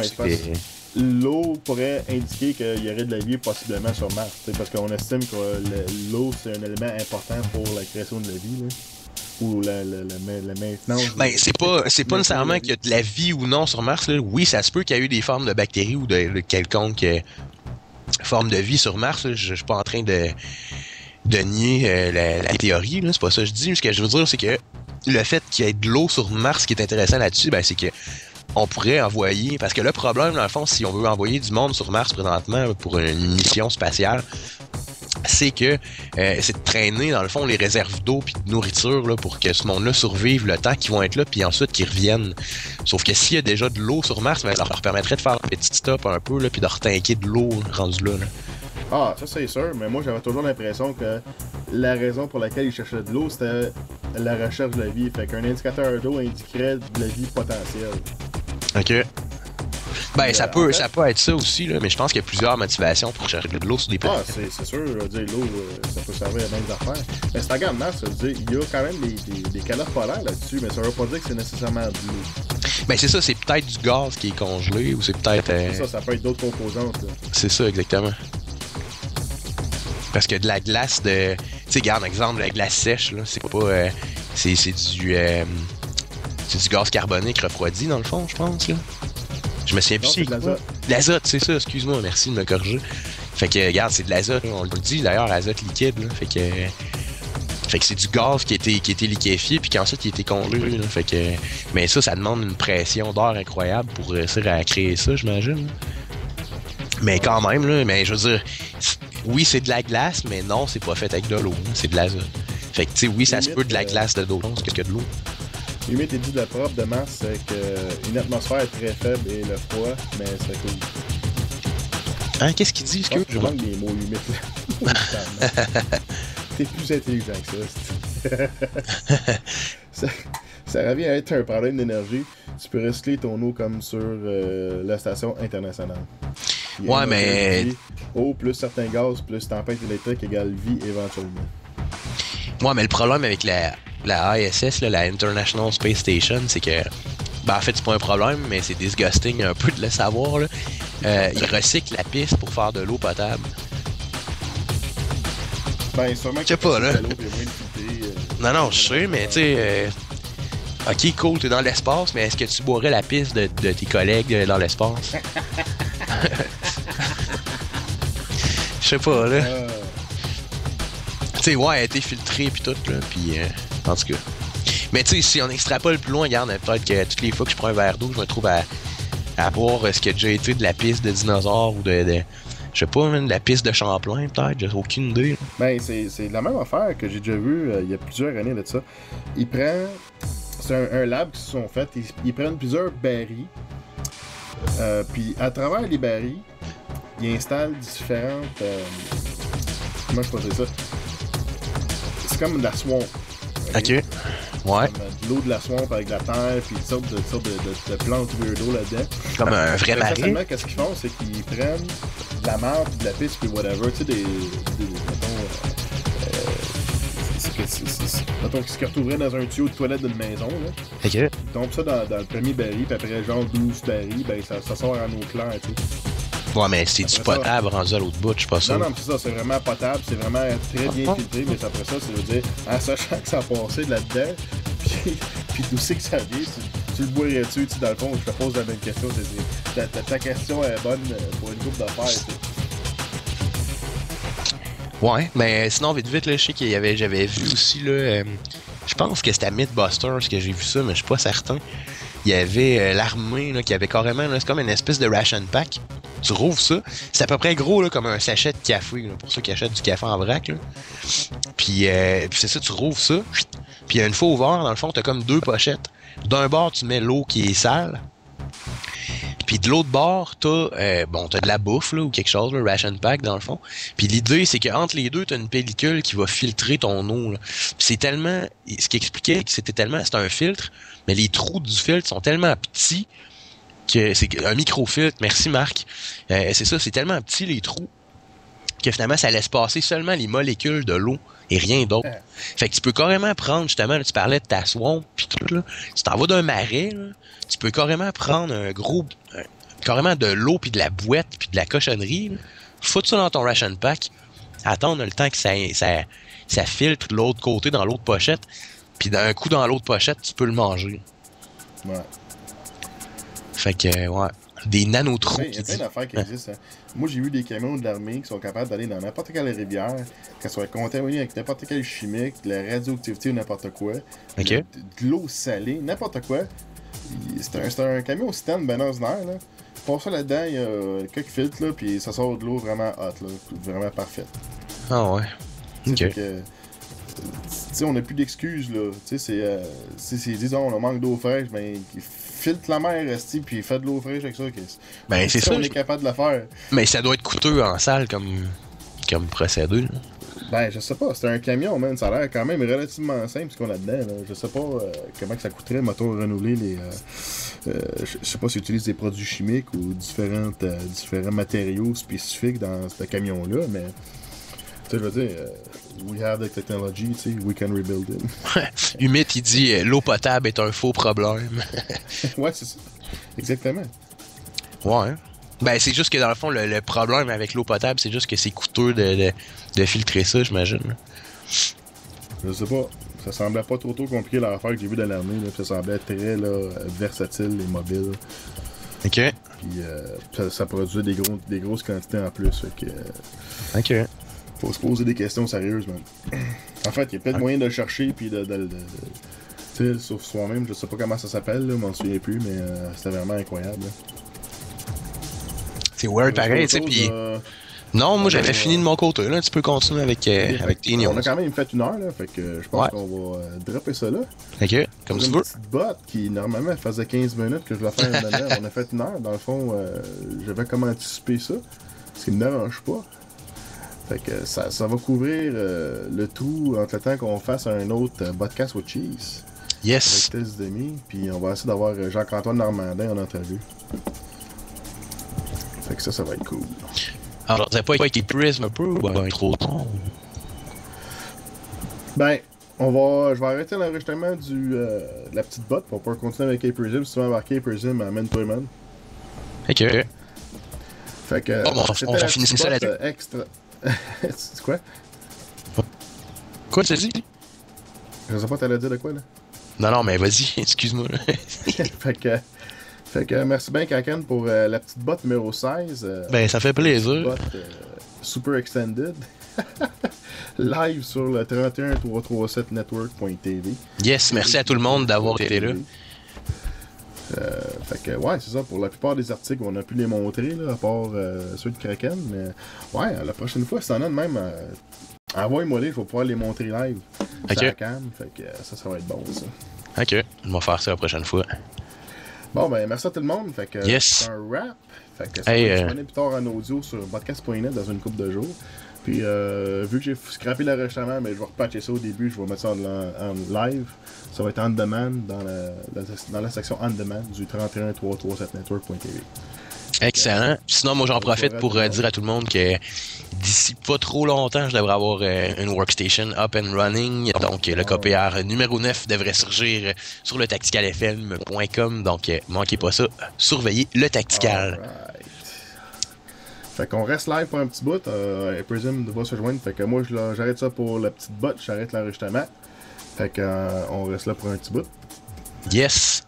S1: l'eau pourrait indiquer qu'il y aurait de la vie possiblement sur Mars, parce qu'on estime que l'eau c'est un élément important pour la création de la vie, là. Ou la maintenance.
S2: Ben, c'est pas nécessairement qu'il y a de la vie ou non sur Mars. Là. Oui, ça se peut qu'il y ait eu des formes de bactéries ou de quelconque forme de vie sur Mars. Là. Je suis pas en train de nier la théorie. Là. C'est pas ça que je dis. Ce que je veux dire, c'est que le fait qu'il y ait de l'eau sur Mars, qui est intéressant là-dessus, ben, c'est que on pourrait envoyer... Parce que le problème, dans le fond, si on veut envoyer du monde sur Mars présentement pour une mission spatiale, c'est que c'est de traîner, dans le fond, les réserves d'eau puis de nourriture là, pour que ce monde-là survive le temps qu'ils vont être là, puis ensuite qu'ils reviennent. Sauf que s'il y a déjà de l'eau sur Mars, ben, ça leur permettrait de faire un petit stop un peu, là, puis de retinquer de l'eau rendu là.
S1: Ah, ça c'est sûr, mais moi j'avais toujours l'impression que la raison pour laquelle ils cherchaient de l'eau, c'était la recherche de la vie. Fait qu'un indicateur d'eau indiquerait de la vie potentielle.
S2: OK. Ben, ça peut être ça aussi, là, mais je pense qu'il y a plusieurs motivations pour chercher de l'eau sur des planètes.
S1: Ah, c'est sûr, je veux dire, l'eau, ça peut servir à bien des affaires. Mais c'est regarde Mars, ça veut dire, il y a quand même des calottes polaires là-dessus, mais ça veut pas dire que c'est nécessairement de l'eau.
S2: Ben, c'est ça, c'est peut-être du gaz qui est congelé, ou c'est peut-être...
S1: Ça peut être d'autres composantes, là.
S2: C'est ça, exactement. Parce que de la glace de... Tu sais, regarde, exemple, la glace sèche, là, c'est pas... c'est du gaz carbonique refroidi, dans le fond, je pense, là. Je me souviens plus.
S1: C'est de l'azote.
S2: L'azote, c'est ça, excuse-moi, merci de me corriger. Fait que, regarde, c'est de l'azote, on le dit d'ailleurs, azote liquide, là. Fait que c'est du gaz qui a été liquéfié, puis qu'ensuite il a été congelé, là. Fait que... Mais ça demande une pression d'air incroyable pour réussir à créer ça, j'imagine. Mais quand même, là, mais je veux dire... Oui, c'est de la glace, mais non, c'est pas fait avec de l'eau, c'est de l'azote. Fait que, tu sais, oui, ça se peut de la glace de l'eau, c'est que de l'eau.
S1: Limite, il dit le propre de Mars, c'est qu'une atmosphère très faible et le froid, mais c'est cool.
S2: Hein, qu'est-ce qu'il dit?
S1: Je manque des mots limites, là. T'es plus intelligent que ça. Ça revient à être un problème d'énergie. Tu peux recycler ton eau comme sur la station internationale.
S2: Ouais, mais...
S1: Eau plus certains gaz plus tempête électrique égale vie éventuellement.
S2: Ouais, mais le problème avec la ISS, là, la International Space Station, c'est que... Ben, en fait, c'est pas un problème, mais c'est disgusting un peu de le savoir, là. Ils recyclent la piste pour faire de l'eau potable.
S1: Ben, sûrement que
S2: Je sais pas, là.
S1: l'eau est moins filtrée,
S2: Non, je sais, mais tu sais... Ok, cool, t'es dans l'espace, mais est-ce que tu boirais la piste de tes collègues dans l'espace? Je sais pas, là. Tu sais, ouais, elle a été filtrée pis tout, là, pis... en tout cas. Mais tu sais, si on extrapole plus loin, regarde, peut-être que toutes les fois que je prends un verre d'eau, je me trouve à boire ce qui a déjà été de la piste de dinosaures ou de je sais pas, même de la piste de Champlain, peut-être, j'ai aucune idée. Là.
S1: Ben, c'est la même affaire que j'ai déjà vu il y a plusieurs années de ça. Ils prennent... C'est un lab qui se sont fait. Ils prennent plusieurs barils. Puis à travers les barils, ils installent différentes... comment je peux dire ça? C'est comme de la swamp.
S2: Ok. Ouais.
S1: Comme de l'eau de la swamp avec de la terre, puis toutes sortes de plantes weirdo là-dedans.
S2: Comme un vrai marais.
S1: Essentiellement, qu'est-ce qu'ils font, c'est qu'ils prennent de la marde, de la piste, puis whatever, tu sais, mettons, ce qui retrouverait dans un tuyau de toilette d'une maison, là.
S2: Ok.
S1: Ils tombent ça dans le premier baril, puis après, genre 12 barils, ben ça sort en eau claire, tu sais.
S2: Ouais, mais c'est du potable rendu à l'autre bout, je sais pas ça.
S1: Non, mais c'est ça, c'est vraiment potable, c'est vraiment très bien filtré, mais après ça, ça veut dire, en sachant que ça a passé là-dedans, puis d'où c'est que ça vient, tu le boirais-tu, dans le fond, je te pose la même question, ta question est bonne pour une couple d'affaires, tu sais.
S2: Ouais, mais sinon, vite, là, je sais j'avais vu aussi, là, je pense que c'était à Mythbusters que j'ai vu ça, mais je suis pas certain. Il y avait l'armée, là, qui avait carrément, là, c'est comme une espèce de ration pack. Tu rouvres ça, c'est à peu près gros, là, comme un sachet de café, là, pour ceux qui achètent du café en vrac, là. Puis c'est ça, tu rouvres ça, puis une fois ouvert, dans le fond, t'as comme deux pochettes. D'un bord, tu mets l'eau qui est sale. Puis de l'autre bord, t'as de la bouffe là, ou quelque chose, le ration pack dans le fond. Puis l'idée, c'est qu'entre les deux, t'as une pellicule qui va filtrer ton eau. Là. Puis c'est tellement... Ce qui expliquait que c'était un filtre, mais les trous du filtre sont tellement petits que c'est un microfiltre. Merci Marc. C'est ça, c'est tellement petit les trous que finalement, ça laisse passer seulement les molécules de l'eau et rien d'autre. Fait que tu peux carrément prendre, justement, là, tu parlais de ta swamp pis tout, là. Tu t'en vas d'un marais, là, tu peux carrément prendre carrément de l'eau puis de la boîte puis de la cochonnerie, là, foutre ça dans ton ration pack, attendre le temps que ça filtre de l'autre côté dans l'autre pochette, puis d'un coup dans l'autre pochette, tu peux le manger.
S1: Ouais.
S2: Fait que, ouais. Des nanotrous.
S1: Il y a plein d'affaires qui existent. Hein. Moi, j'ai vu des camions de l'armée qui sont capables d'aller dans n'importe quelle rivière, qu'elle soit contaminée avec n'importe quel chimique, de la radioactivité ou n'importe quoi.
S2: Ok.
S1: De l'eau salée, n'importe quoi. C'est un camion au stand ben ordinaire. Là. Pour ça là-dedans, il y a quelques filtres, là, puis ça sort de l'eau vraiment hot, là, vraiment parfaite.
S2: Ah ouais. Ok.
S1: Tu sais, on n'a plus d'excuses, là. Tu sais, c'est disons, on manque d'eau fraîche, ben, filtre la mer, puis fait de l'eau fraîche avec ça.
S2: Ben, c'est ça.
S1: On est capable de le faire.
S2: Mais ça doit être coûteux en salle comme procédé, là.
S1: Ben, je sais pas, c'est un camion, man. Ça a l'air quand même relativement simple ce qu'on a dedans, là. Je sais pas comment que ça coûterait, mettons, renouveler les... je sais pas s'ils utilisent des produits chimiques ou différents matériaux spécifiques dans ce camion-là, mais... Tu sais, je veux dire, we have the technology, tu sais, we can rebuild it.
S2: Humit, il dit l'eau potable est un faux problème.
S1: Ouais, c'est ça. Exactement.
S2: Ouais. Ben, c'est juste que dans le fond, le problème avec l'eau potable, c'est juste que c'est coûteux de filtrer ça, j'imagine.
S1: Je sais pas. Ça semblait pas trop compliqué leur affaire que j'ai vu dans l'armée, là. Ça semblait très là, versatile et mobile.
S2: Ok.
S1: Puis ça produisait des grosses quantités en plus. Fait que,
S2: ok.
S1: Faut se poser des questions sérieuses, man. En fait, il y a peut-être moyen de le chercher puis de tu sais, sur soi-même. Je sais pas comment ça s'appelle, là, je m'en souviens plus, mais c'était vraiment incroyable. Là.
S2: C'est weird pareil, tu sais, pis... Non, moi j'avais fini de mon côté, là. Tu peux continuer avec tes news.
S1: On a quand même fait 1 heure, là, fait que je pense qu'on va dropper ça là.
S2: Ok, comme tu veux.
S1: Une petite botte qui, normalement, faisait 15 minutes que je voulais faire une demi-heure. On a fait 1 heure. Dans le fond, j'avais comment anticiper ça. Ce qui me dérange pas. Fait que ça va couvrir le tout entre le temps qu'on fasse un autre podcast with cheese.
S2: Yes.
S1: Avec Tess Demi, puis on va essayer d'avoir Jacques-Antoine Normandin en entrevue. Fait que ça va être cool.
S2: Alors, ça n'a pas été Prism un peu ou ben trop tard?
S1: Ben, Je vais arrêter l'enregistrement de la petite botte pour pouvoir continuer avec Aperzim. Si tu m'as embarqué Aperzim à Man-to-Man.
S2: Ok.
S1: Fait que.
S2: On finit ça là-dessus.
S1: Extra. C'est quoi?
S2: Quoi, tu dis?
S1: Je sais pas, t'allais dire de quoi, là?
S2: Non, mais vas-y, excuse-moi.
S1: Fait que merci bien, Kaken, pour la petite botte numéro 16.
S2: Ben, ça fait plaisir.
S1: Botte super extended. Live sur le 31337network.tv.
S2: Yes, merci à tout le monde d'avoir été là.
S1: Fait que, ouais, c'est ça. Pour la plupart des articles, on a pu les montrer, là, à part ceux de Kraken. Mais, ouais, la prochaine fois, si t'en as de même, envoie-moi les, je vais pouvoir les montrer live.
S2: Ok.
S1: Sur la cam. Fait que ça va être bon, ça.
S2: Ok, on va faire ça la prochaine fois.
S1: Bon, ben, merci à tout le monde. Fait que,
S2: yes.
S1: c'est un wrap. Fait que ça va être disponible plus tard en audio sur podcast.net dans une couple de jours. Puis, vu que j'ai scrappé l'enregistrement, mais je vais repatcher ça au début, je vais mettre ça en live. Ça va être on demand dans la section on demand du 31337network.tv.
S2: Excellent. Sinon, moi, j'en profite pour dire à tout le monde que d'ici pas trop longtemps, je devrais avoir une workstation up and running. Donc, le KPR numéro 9 devrait surgir sur le tacticalfm.com. Donc, manquez pas ça. Surveillez le tactical.
S1: Alright. Fait qu'on reste live pour un petit bout. Aperzim va se joindre. Fait que moi, j'arrête ça pour la petite botte. J'arrête l'enregistrement. Fait qu'on reste là pour un petit bout.
S2: Yes.